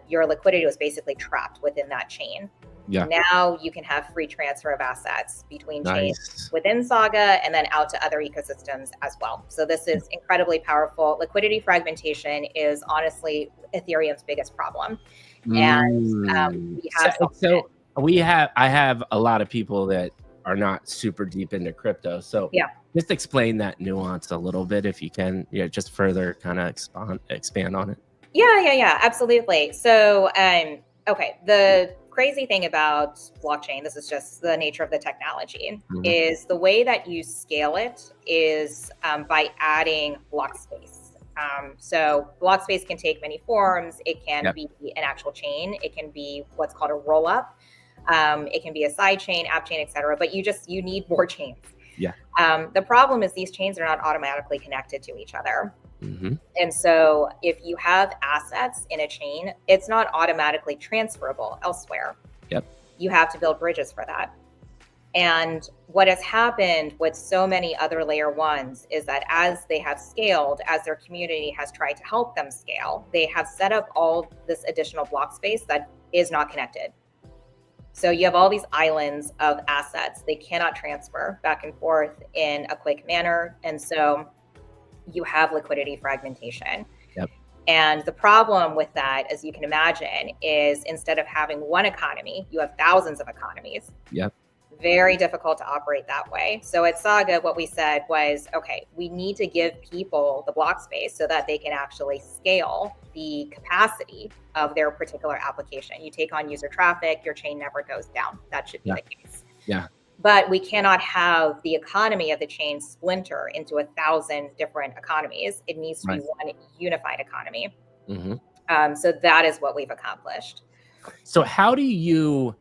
S2: your liquidity was basically trapped within that chain. Yeah. Now you can have free transfer of assets between chains within Saga and then out to other ecosystems as well. So this is incredibly powerful. Liquidity fragmentation is honestly Ethereum's biggest problem. and we have
S1: So I have a lot of people that are not super deep into crypto. So
S2: yeah.
S1: just explain that nuance a little bit if you can, just further kind of expand on it.
S2: Yeah, absolutely. So, okay, the crazy thing about blockchain, this is just the nature of the technology, is the way that you scale it is by adding block space. So block space can take many forms. It can be an actual chain. It can be what's called a roll up. It can be a side chain, app chain, etc. But you need more chains.
S1: Yeah.
S2: The problem is these chains are not automatically connected to each other. And so if you have assets in a chain, it's not automatically transferable elsewhere.
S1: Yep.
S2: You have to build bridges for that. And what has happened with so many other layer ones is that as they have scaled, as their community has tried to help them scale, they have set up all this additional block space that is not connected. So you have all these islands of assets. They cannot transfer back and forth in a quick manner. And so you have liquidity fragmentation.
S1: Yep.
S2: And the problem with that, as you can imagine, is instead of having one economy, you have thousands of economies.
S1: Yep.
S2: Very difficult to operate that way. So at Saga, what we said was, okay, we need to give people the block space so that they can actually scale the capacity of their particular application. You take on user traffic, your chain never goes down. That should be the case.
S1: Yeah.
S2: But we cannot have the economy of the chain splinter into 1,000 different economies. It needs to be one unified economy. So that is what we've accomplished.
S1: So how do you're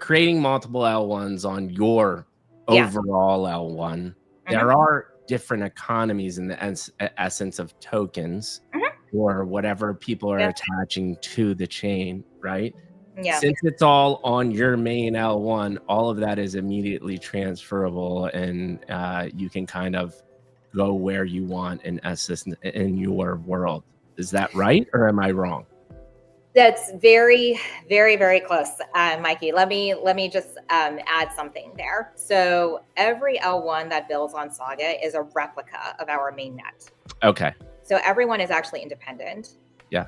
S1: creating multiple L1s on your overall L1. There are different economies in the essence of tokens or whatever people are attaching to the chain, right?
S2: Yeah.
S1: Since it's all on your main L1, all of that is immediately transferable, and you can kind of go where you want in essence in your world. Is that right, or am I wrong?
S2: That's very, very, very close, Mikey. Let me just add something there. So every L1 that builds on Saga is a replica of our main net.
S1: Okay.
S2: So everyone is actually independent.
S1: Yeah.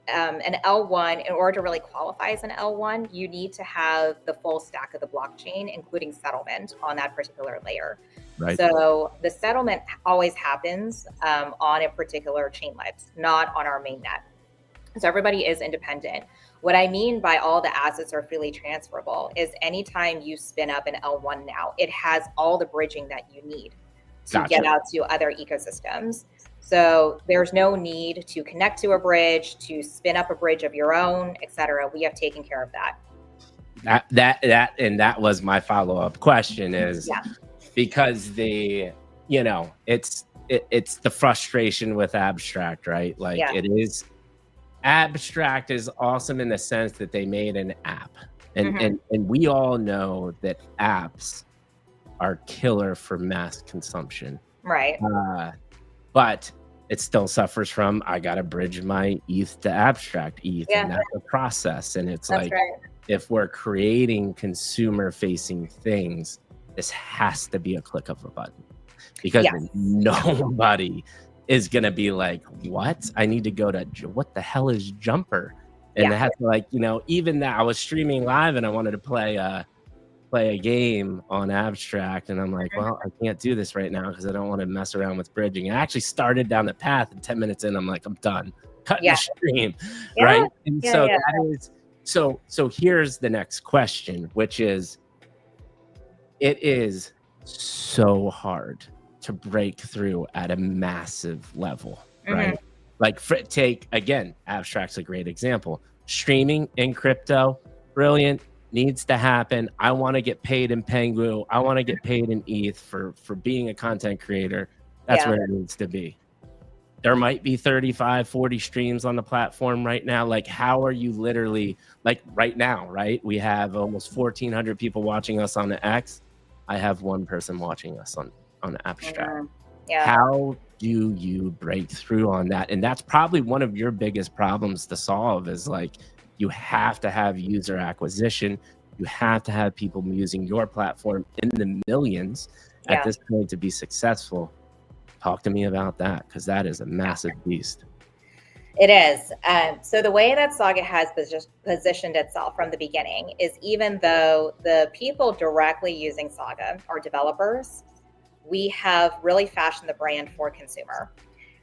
S2: An L1, in order to really qualify as an L1, you need to have the full stack of the blockchain, including settlement on that particular layer.
S1: Right.
S2: So the settlement always happens on a particular chainlet, not on our main net. So everybody is independent. What I mean by all the assets are freely transferable is anytime you spin up an L1 now, it has all the bridging that you need to get out to other ecosystems. So there's no need to connect to a bridge, to spin up a bridge of your own, et cetera. We have taken care of that.
S1: That was my follow-up question is because it's the frustration with abstract, right? Like it is. Abstract is awesome in the sense that they made an app, and we all know that apps are killer for mass consumption,
S2: right?
S1: But it still suffers from I gotta bridge my ETH to abstract ETH, and that's a process. And it's if we're creating consumer-facing things, this has to be a click of a button, because nobody is going to be like, what? I need to go to, what the hell is Jumper? And it has to even that I was streaming live and I wanted to play a game on abstract. And I'm like, well, I can't do this right now because I don't want to mess around with bridging. I actually started down the path, and 10 minutes in, I'm like, I'm done. Cut the stream. Right. And that is, so here's the next question, which is, it is so hard to break through at a massive level, right? Like take again, abstract's a great example. Streaming in crypto, brilliant, needs to happen. I want to get paid in Pengu. I want to get paid in ETH for being a content creator. That's where it needs to be. There might be 35, 40 streams on the platform right now. Like, how are you literally, like right now, right? We have almost 1,400 people watching us on the X. I have one person watching us on abstract. How do you break through on that? And that's probably one of your biggest problems to solve is like, you have to have user acquisition. You have to have people using your platform in the millions at this point to be successful. Talk to me about that, because that is a massive beast.
S2: It is. So the way that Saga has positioned itself from the beginning is, even though the people directly using Saga are developers, we have really fashioned the brand for consumer.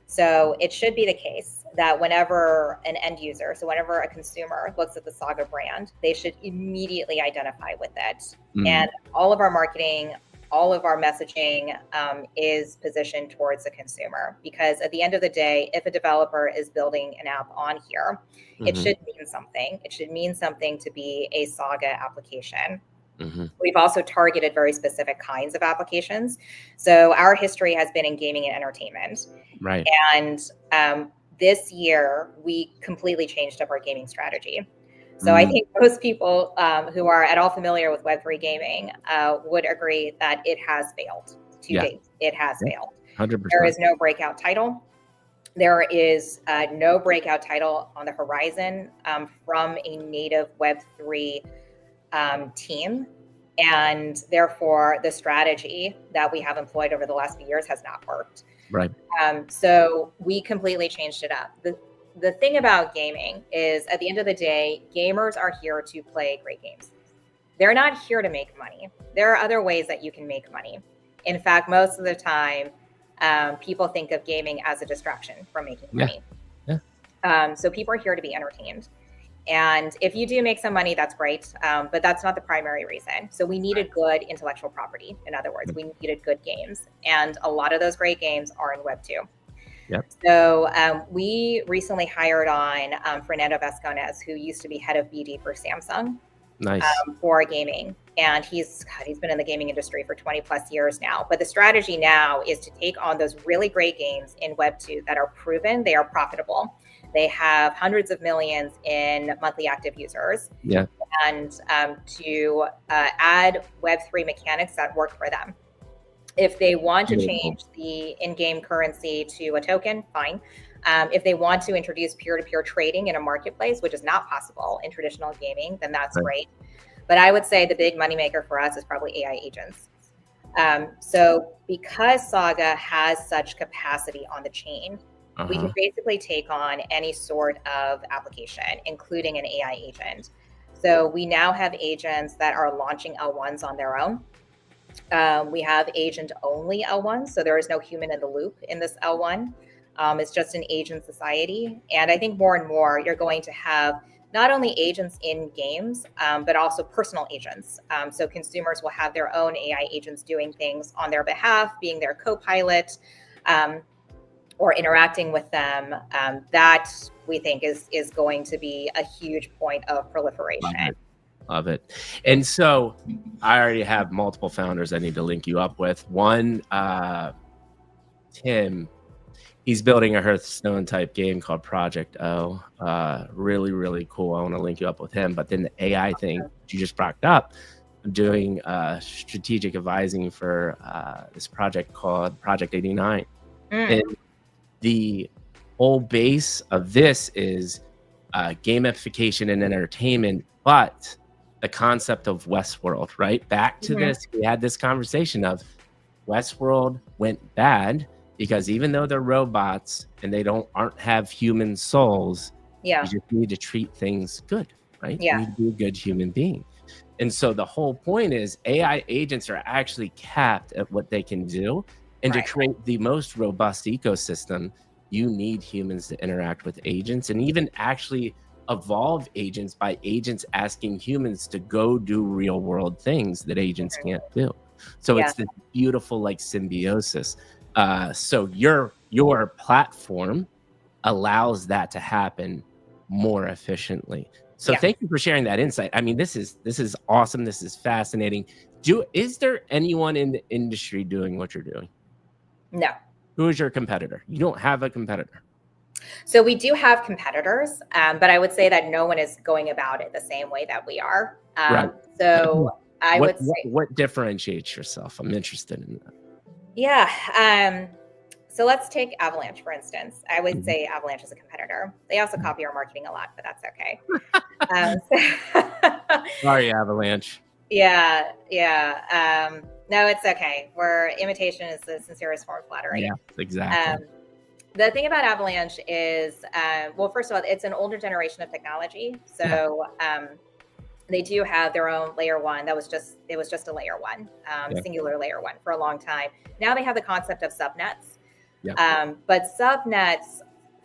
S2: So it should be the case that whenever an end user, so whenever a consumer looks at the Saga brand, they should immediately identify with it. And all of our marketing, all of our messaging is positioned towards the consumer, because at the end of the day, if a developer is building an app on here, it should mean something. It should mean something to be a Saga application. We've also targeted very specific kinds of applications. So our history has been in gaming and entertainment.
S1: Right.
S2: And this year, we completely changed up our gaming strategy. So I think most people who are at all familiar with Web3 gaming would agree that it has failed to date. It has failed.
S1: 100%.
S2: There is no breakout title. There is no breakout title on the horizon from a native Web3 team. And therefore, the strategy that we have employed over the last few years has not worked.
S1: Right.
S2: So we completely changed it up. The thing about gaming is, at the end of the day, gamers are here to play great games. They're not here to make money. There are other ways that you can make money. In fact, most of the time, people think of gaming as a distraction from making money. So people are here to be entertained. And if you do make some money, that's great. But that's not the primary reason. So we needed good intellectual property. In other words, we needed good games. And a lot of those great games are in Web 2. So we recently hired on Fernando Vasconez, who used to be head of BD for Samsung. For gaming. And he's been in the gaming industry for 20 plus years now. But the strategy now is to take on those really great games in Web 2 that are proven, they are profitable. They have hundreds of millions in monthly active users. And to add Web3 mechanics that work for them. If they want to change the in-game currency to a token, fine. If they want to introduce peer-to-peer trading in a marketplace, which is not possible in traditional gaming, then that's great. But I would say the big moneymaker for us is probably AI agents. So because Saga has such capacity on the chain, we can basically take on any sort of application, including an AI agent. So we now have agents that are launching L1s on their own. We have agent-only L1s, so there is no human in the loop in this L1. It's just an agent society. And I think more and more you're going to have not only agents in games, but also personal agents. So consumers will have their own AI agents doing things on their behalf, being their co-pilot, or interacting with them. That we think is going to be a huge point of proliferation.
S1: Love it. And so I already have multiple founders I need to link you up with. One, Tim, he's building a Hearthstone type game called Project O. Really, really cool. I want to link you up with him. But then the AI thing you just brought up, I'm doing strategic advising for this project called Project 89. And the whole base of this is gamification and entertainment, but the concept of Westworld, right? Back to this, we had this conversation of Westworld went bad because even though they're robots and they aren't have human souls, you just need to treat things good, right? You need to be a good human being. And so the whole point is AI agents are actually capped at what they can do. And to create the most robust ecosystem, you need humans to interact with agents and even actually evolve agents by agents asking humans to go do real world things that agents can't do. So it's this beautiful like symbiosis. So your platform allows that to happen more efficiently. So thank you for sharing that insight. I mean, this is awesome. This is fascinating. Is there anyone in the industry doing what you're doing?
S2: No.
S1: Who is your competitor? You don't have a competitor.
S2: So we do have competitors, but I would say that no one is going about it the same way that we are. So I would say,
S1: what differentiates yourself? I'm interested in that.
S2: Yeah. So let's take Avalanche, for instance. I would say Avalanche is a competitor. They also copy our marketing a lot, but that's okay.
S1: Sorry, Avalanche.
S2: Yeah. No, it's okay. Imitation is the sincerest form of flattery.
S1: Yeah, exactly.
S2: The thing about Avalanche is, well, first of all, it's an older generation of technology. So they do have their own layer one. It was just a layer one, singular layer one for a long time. Now they have the concept of subnets. But subnets,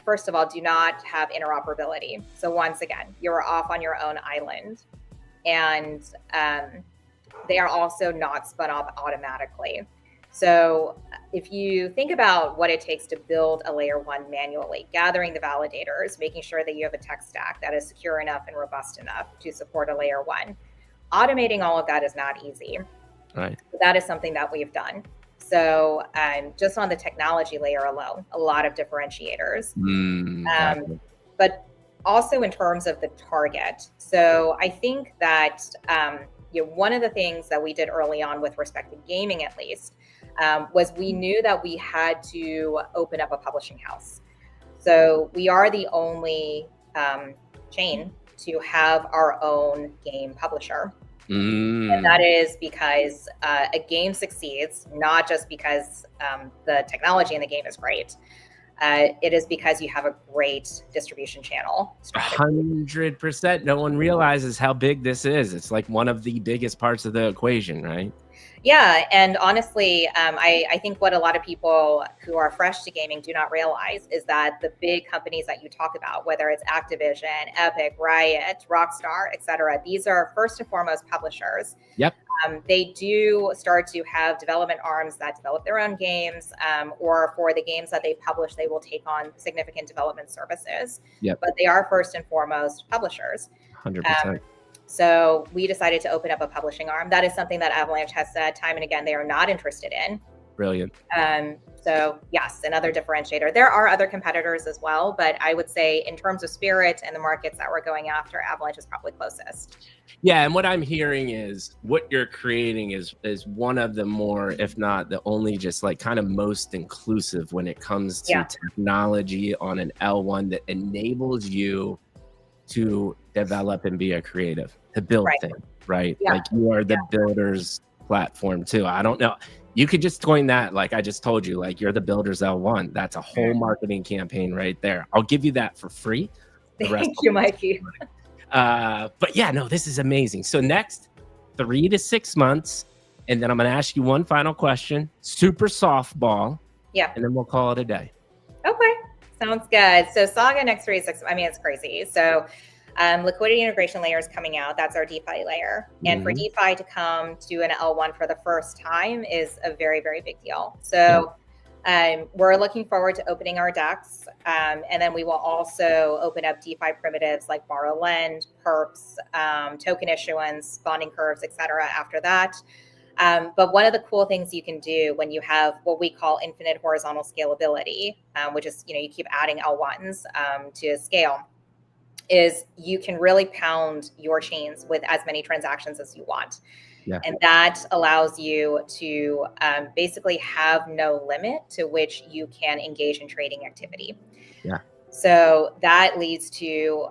S2: first of all, do not have interoperability. So once again, you're off on your own island. And they are also not spun up automatically. So if you think about what it takes to build a layer one manually, gathering the validators, making sure that you have a tech stack that is secure enough and robust enough to support a layer one, automating all of that is not easy.
S1: Right.
S2: But that is something that we've done. So just on the technology layer alone, a lot of differentiators. But also in terms of the target. So I think that one of the things that we did early on with respect to gaming, at least, was we knew that we had to open up a publishing house. So we are the only chain to have our own game publisher. And that is because a game succeeds, not just because the technology in the game is great. It is because you have a great distribution channel strategy.
S1: 100%. No one realizes how big this is. It's like one of the biggest parts of the equation, right?
S2: Yeah. And honestly, I think what a lot of people who are fresh to gaming do not realize is that the big companies that you talk about, whether it's Activision, Epic, Riot, Rockstar, et cetera, these are first and foremost publishers.
S1: Yep.
S2: They do start to have development arms that develop their own games, or for the games that they publish, they will take on significant development services.
S1: Yep.
S2: But they are first and foremost publishers.
S1: 100%.
S2: So we decided to open up a publishing arm. That is something that Avalanche has said time and again they are not interested in.
S1: Brilliant.
S2: So yes, another differentiator. There are other competitors as well, but I would say in terms of spirit and the markets that we're going after, Avalanche is probably closest.
S1: Yeah, and what I'm hearing is what you're creating is one of the more, if not the only, just like kind of most inclusive when it comes to technology on an L1 that enables you to develop and be a creative, to build things, right? Like you are the builder's platform too. I don't know. You could just coin that, like I just told you, like you're the builder's L1. That's a whole marketing campaign right there. I'll give you that for free.
S2: Thank you, Mikey.
S1: But yeah, no, this is amazing. So next 3 to 6 months, and then I'm going to ask you one final question, super softball.
S2: Yeah.
S1: And then we'll call it a day.
S2: Okay. Sounds good. So Saga next 3 to 6, I mean, it's crazy. So liquidity integration layer is coming out. That's our DeFi layer. And for DeFi to come to an L1 for the first time is a very, very big deal. So we're looking forward to opening our DEX. And then we will also open up DeFi primitives like borrow lend, perps, token issuance, bonding curves, et cetera, after that. But one of the cool things you can do when you have what we call infinite horizontal scalability, which is, you keep adding L1s to scale, is you can really pound your chains with as many transactions as you want. Yeah. And that allows you to basically have no limit to which you can engage in trading activity.
S1: Yeah.
S2: So that leads to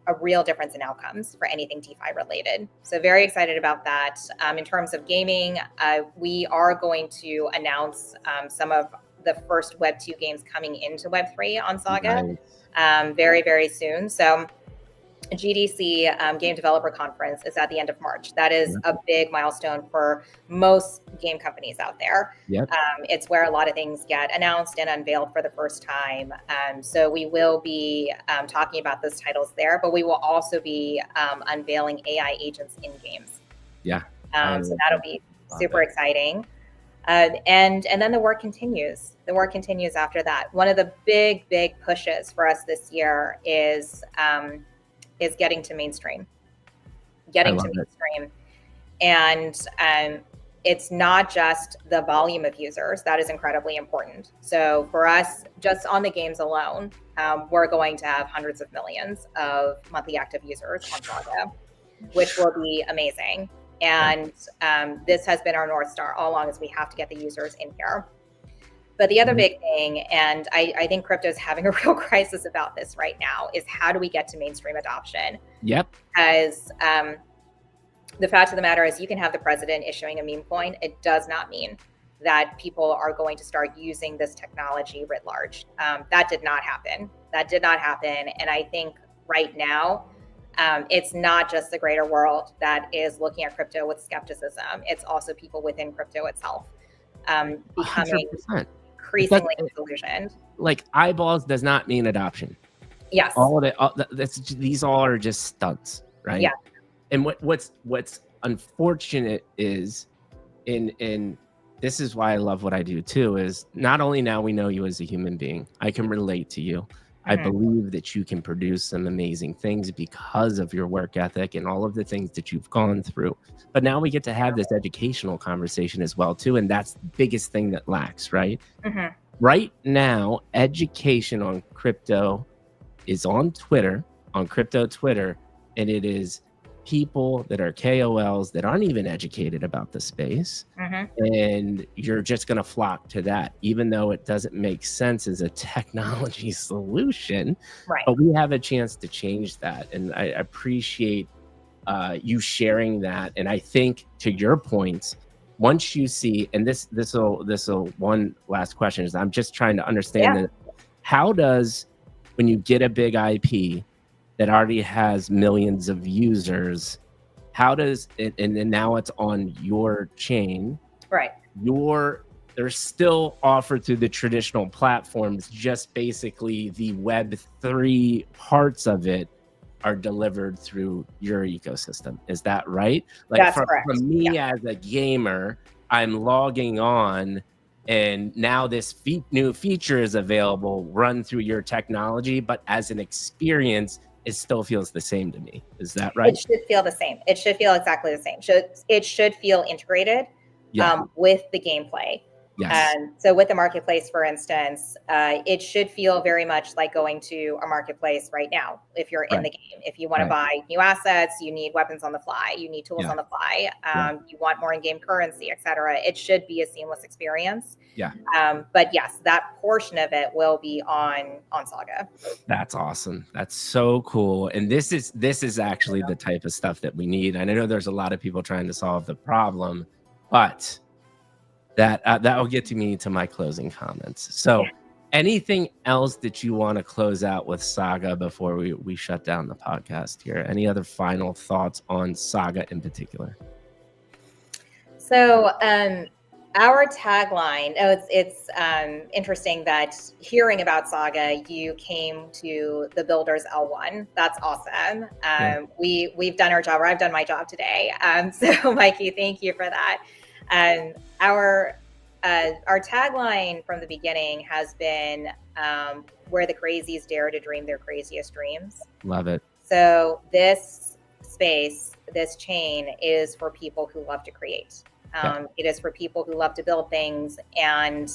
S2: a real difference in outcomes for anything DeFi related. So very excited about that. In terms of gaming, we are going to announce some of the first Web2 games coming into Web3 on Saga very, very soon. So GDC Game Developer Conference is at the end of March. That is a big milestone for most game companies out there.
S1: Yep.
S2: It's where a lot of things get announced and unveiled for the first time. So we will be talking about those titles there, but we will also be unveiling AI agents in games.
S1: Yeah.
S2: So that'll be super exciting. And then the work continues. The work continues after that. One of the big pushes for us this year is getting to mainstream. And it's not just the volume of users that is incredibly important. So for us, just on the games alone, we're going to have hundreds of millions of monthly active users on Saga, which will be amazing. And this has been our North Star all along, is we have to get the users in here. But the other big thing, and I think crypto is having a real crisis about this right now, is how do we get to mainstream adoption?
S1: Yep.
S2: Because the fact of the matter is you can have the president issuing a meme coin. It does not mean that people are going to start using this technology writ large. That did not happen. And I think right now, it's not just the greater world that is looking at crypto with skepticism. It's also people within crypto itself becoming
S1: 100%.
S2: increasingly disillusioned.
S1: Like eyeballs does not mean adoption.
S2: Yes.
S1: All of it. These all are just stunts, right?
S2: Yeah.
S1: And what's unfortunate is, in this is why I love what I do too, is not only now we know you as a human being, I can relate to you. I believe that you can produce some amazing things because of your work ethic and all of the things that you've gone through. But now we get to have this educational conversation as well too, and that's the biggest thing that lacks, right? Right now, education on crypto is on Twitter, on crypto Twitter, and it is people that are KOLs that aren't even educated about the space. And you're just going to flock to that, even though it doesn't make sense as a technology solution.
S2: Right.
S1: But we have a chance to change that. And I appreciate you sharing that. And I think, to your points, once you see, and this will one last question is, I'm just trying to understand that, how does, when you get a big IP that already has millions of users, how does it, and then now it's on your chain,
S2: right?
S1: They're still offered through the traditional platforms, just basically the Web3 parts of it are delivered through your ecosystem. Is that right? Like,
S2: that's correct.
S1: For me as a gamer, I'm logging on, and now this new feature is available, run through your technology, but as an experience, it still feels the same to me. Is that right?
S2: It should feel the same. It should feel exactly the same. It should feel integrated with the gameplay.
S1: Yes.
S2: So with the marketplace, for instance, it should feel very much like going to a marketplace right now. If you're in the game, if you want to buy new assets, you need weapons on the fly, you need tools on the fly, you want more in-game currency, etc. It should be a seamless experience. But yes, that portion of it will be on Saga.
S1: That's awesome. That's so cool. And this is actually the type of stuff that we need. And I know there's a lot of people trying to solve the problem, but that will get me to my closing comments. So anything else that you want to close out with Saga before we shut down the podcast here? Any other final thoughts on Saga in particular?
S2: So our tagline, it's interesting that hearing about Saga, you came to the builders L1. That's awesome. We've done our job, or I've done my job today. So Mikey, thank you for that. Our tagline from the beginning has been where the crazies dare to dream their craziest dreams.
S1: Love it.
S2: So this space, this chain is for people who love to create. It is for people who love to build things, and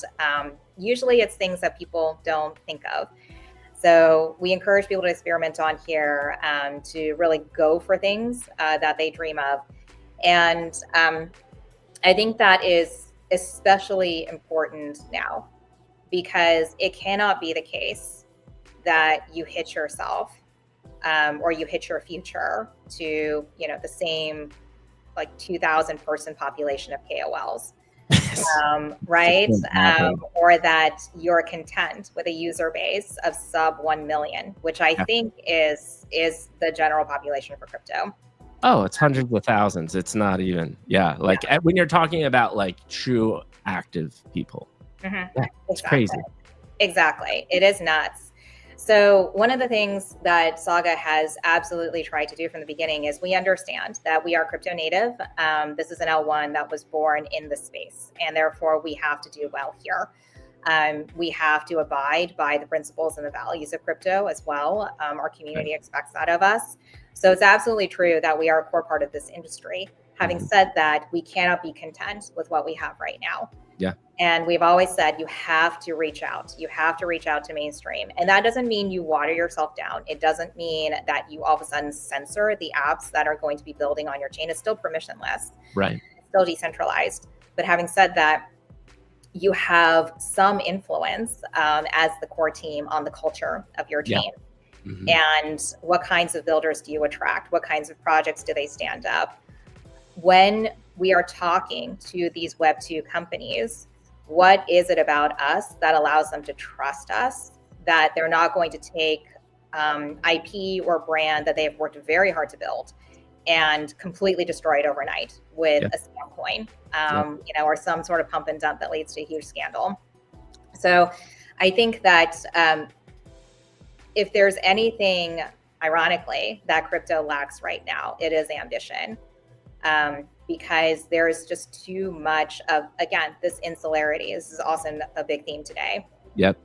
S2: usually it's things that people don't think of. So we encourage people to experiment on here, to really go for things that they dream of. And I think that is especially important now, because it cannot be the case that you hitch yourself or you hitch your future to, the same like 2,000 person population of KOLs, right? Or that you're content with a user base of sub 1 million, which I think is the general population for crypto.
S1: Oh, it's hundreds of thousands. It's not even, when you're talking about like true active people. It's crazy.
S2: Exactly. It is nuts. So one of the things that Saga has absolutely tried to do from the beginning is we understand that we are crypto native. This is an L1 that was born in the space, and therefore we have to do well here. We have to abide by the principles and the values of crypto as well. Our community expects that of us. So it's absolutely true that we are a core part of this industry. Having said that, we cannot be content with what we have right now. And we've always said you have to reach out. You have to reach out to mainstream. And that doesn't mean you water yourself down. It doesn't mean that you all of a sudden censor the apps that are going to be building on your chain. It's still permissionless.
S1: Right.
S2: It's still decentralized. But having said that, you have some influence as the core team on the culture of your chain. And what kinds of builders do you attract? What kinds of projects do they stand up? When we are talking to these Web2 companies, what is it about us that allows them to trust us, that they're not going to take IP or brand that they have worked very hard to build and completely destroy it overnight with a scam coin, or some sort of pump and dump that leads to a huge scandal. So I think that if there's anything, ironically, that crypto lacks right now, it is ambition. Because there's just too much of, again, this insularity. This is also a big theme today.
S1: Yep.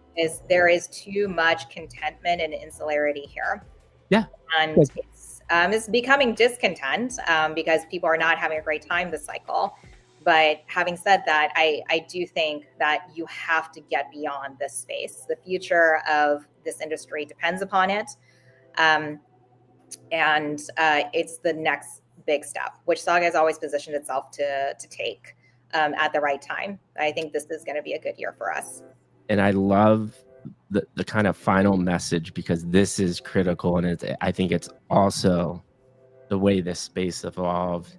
S2: There is too much contentment and insularity here.
S1: Yeah.
S2: And it's becoming discontent because people are not having a great time this cycle. But having said that, I do think that you have to get beyond this space. The future of this industry depends upon it. And it's the next big step, which Saga has always positioned itself to take at the right time. I think this is going to be a good year for us.
S1: And I love the kind of final message, because this is critical. And I think it's also the way this space evolved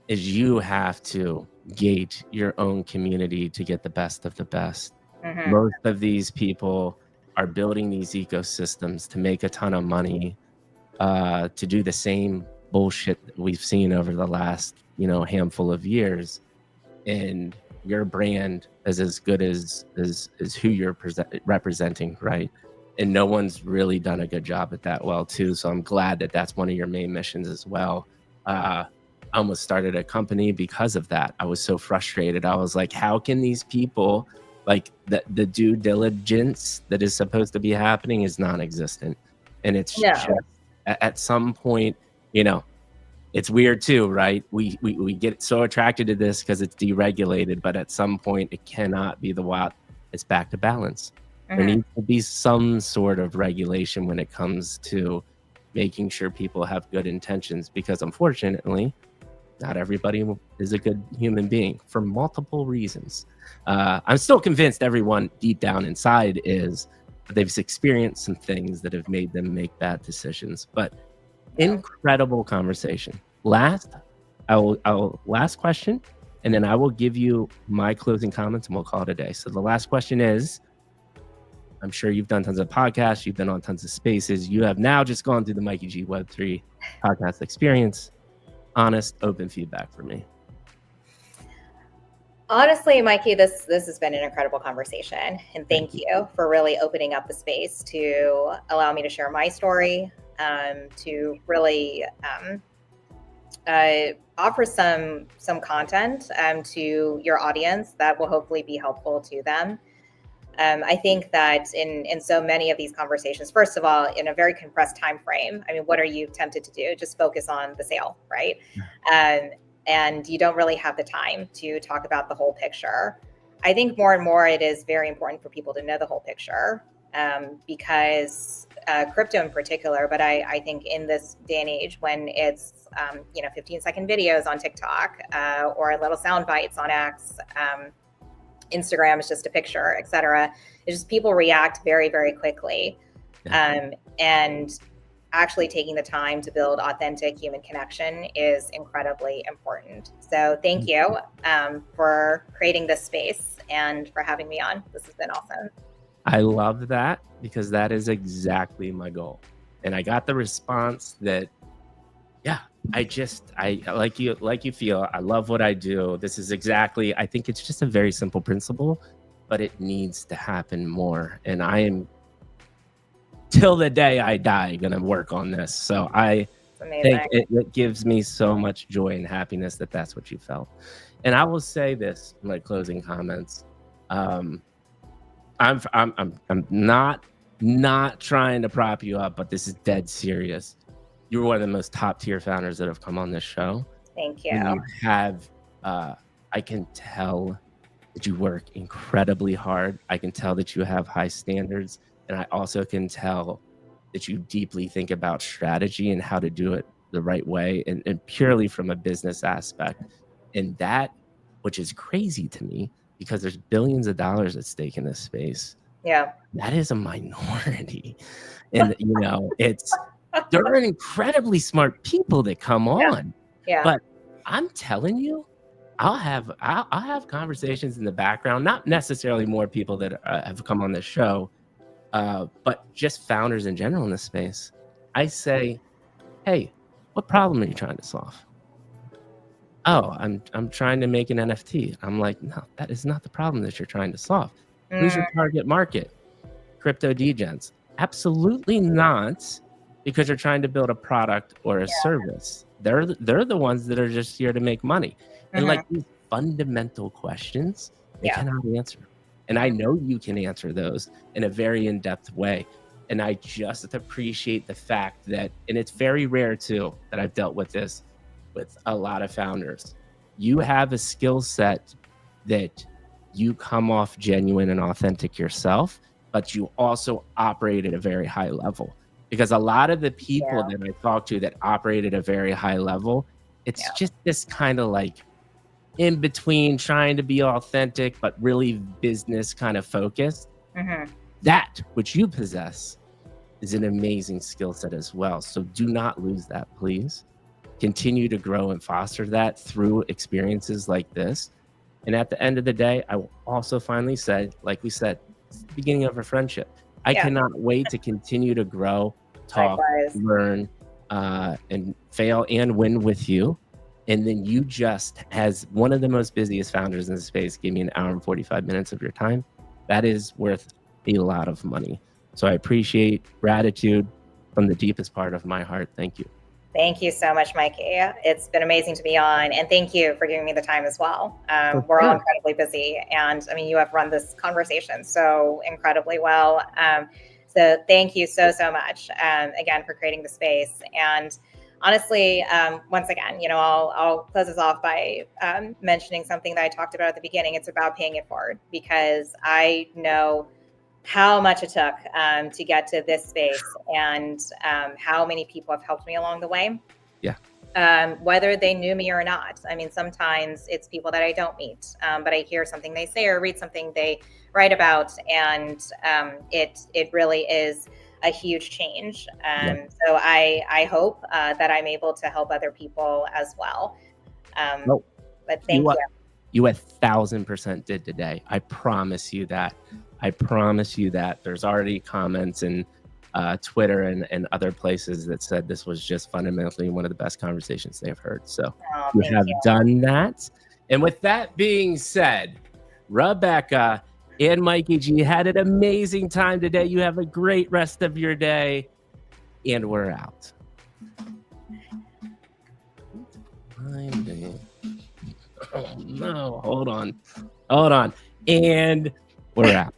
S1: is you have to gauge your own community to get the best of the best. Mm-hmm. Most of these people are building these ecosystems to make a ton of money, to do the same bullshit that we've seen over the last, handful of years. And your brand is as good as who you're representing, right? And no one's really done a good job at that well too. So I'm glad that that's one of your main missions as well. I almost started a company because of that. I was so frustrated. I was like, how can these people, like the due diligence that is supposed to be happening is non-existent. And it's just at some point, it's weird too, right? We get so attracted to this because it's deregulated, but at some point it cannot be the wild. It's back to balance. Mm-hmm. There needs to be some sort of regulation when it comes to making sure people have good intentions, because unfortunately, not everybody is a good human being for multiple reasons. I'm still convinced everyone deep down inside is, but they've experienced some things that have made them make bad decisions. But incredible conversation. Last question, and then I will give you my closing comments and we'll call it a day. So the last question is, I'm sure you've done tons of podcasts, you've been on tons of spaces, you have now just gone through the Mikey G Web3 podcast experience. Honest, open feedback for me.
S2: Honestly, Mikey, this has been an incredible conversation, and thank you for really opening up the space to allow me to share my story, to really offer some content to your audience that will hopefully be helpful to them. I think that in so many of these conversations, first of all, in a very compressed time frame, I mean, what are you tempted to do? Just focus on the sale, right? And you don't really have the time to talk about the whole picture. I think more and more it is very important for people to know the whole picture, because crypto in particular, but I think in this day and age when it's 15-second videos on TikTok or little sound bites on X, Instagram is just a picture, etc. It's just people react very, very quickly, and actually taking the time to build authentic human connection is incredibly important. So thank you for creating this space and for having me on. This has been awesome.
S1: I love that, because that is exactly my goal. And I got the response that, I like you feel, I love what I do. This is exactly, I think it's just a very simple principle, but it needs to happen more. And I am, till the day I die, going to work on this. So I think it gives me so much joy and happiness that that's what you felt. And I will say this in my closing comments. I'm not trying to prop you up, but this is dead serious. You're one of the most top tier founders that have come on this show.
S2: Thank you.
S1: And you have, I can tell that you work incredibly hard. I can tell that you have high standards. And I also can tell that you deeply think about strategy and how to do it the right way, and purely from a business aspect. And that, which is crazy to me, because there's billions of dollars at stake in this space.
S2: Yeah.
S1: That is a minority. And, they're incredibly smart people that come on.
S2: Yeah.
S1: But I'm telling you, I'll have conversations in the background, not necessarily more people that have come on this show, but just founders in general in this space. I say, hey, what problem are you trying to solve? Oh, I'm trying to make an NFT. I'm like, no, that is not the problem that you're trying to solve. Who's your target market? Crypto degens? Absolutely not, because you're trying to build a product or a service. They're the ones that are just here to make money. And like these fundamental questions, they cannot answer. And I know you can answer those in a very in-depth way. And I just appreciate the fact that, and it's very rare too, that I've dealt with this with a lot of founders. You have a skill set that you come off genuine and authentic yourself, but you also operate at a very high level. Because a lot of the people that I talk to that operate at a very high level, it's just this kind of like in between trying to be authentic, but really business kind of focused. That which you possess is an amazing skill set as well. So do not lose that, please. Continue to grow and foster that through experiences like this. And at the end of the day, I will also finally say, like we said, it's the beginning of a friendship. I cannot wait to continue to grow, talk, learn, and fail and win with you. And then you just, as one of the most busiest founders in the space, give me an hour and 45 minutes of your time. That is worth a lot of money. So I appreciate gratitude from the deepest part of my heart. Thank you.
S2: Thank you so much, Mikey. It's been amazing to be on, and thank you for giving me the time as well. We're all incredibly busy, and I mean, you have run this conversation so incredibly well. So thank you so much again for creating the space. And honestly, once again, you know, I'll close this off by mentioning something that I talked about at the beginning. It's about paying it forward, because I know how much it took to get to this space, and how many people have helped me along the way. Whether they knew me or not. I mean, sometimes it's people that I don't meet, but I hear something they say or read something they write about, and it really is a huge change. So I hope that I'm able to help other people as well. But thank you.
S1: You 1,000% did today. I promise you that. I promise you that. There's already comments in Twitter and other places that said this was just fundamentally one of the best conversations they've heard. So you have done that. And with that being said, Rebecca and Mikey G had an amazing time today. You have a great rest of your day, and we're out. Oh no, hold on. And we're out.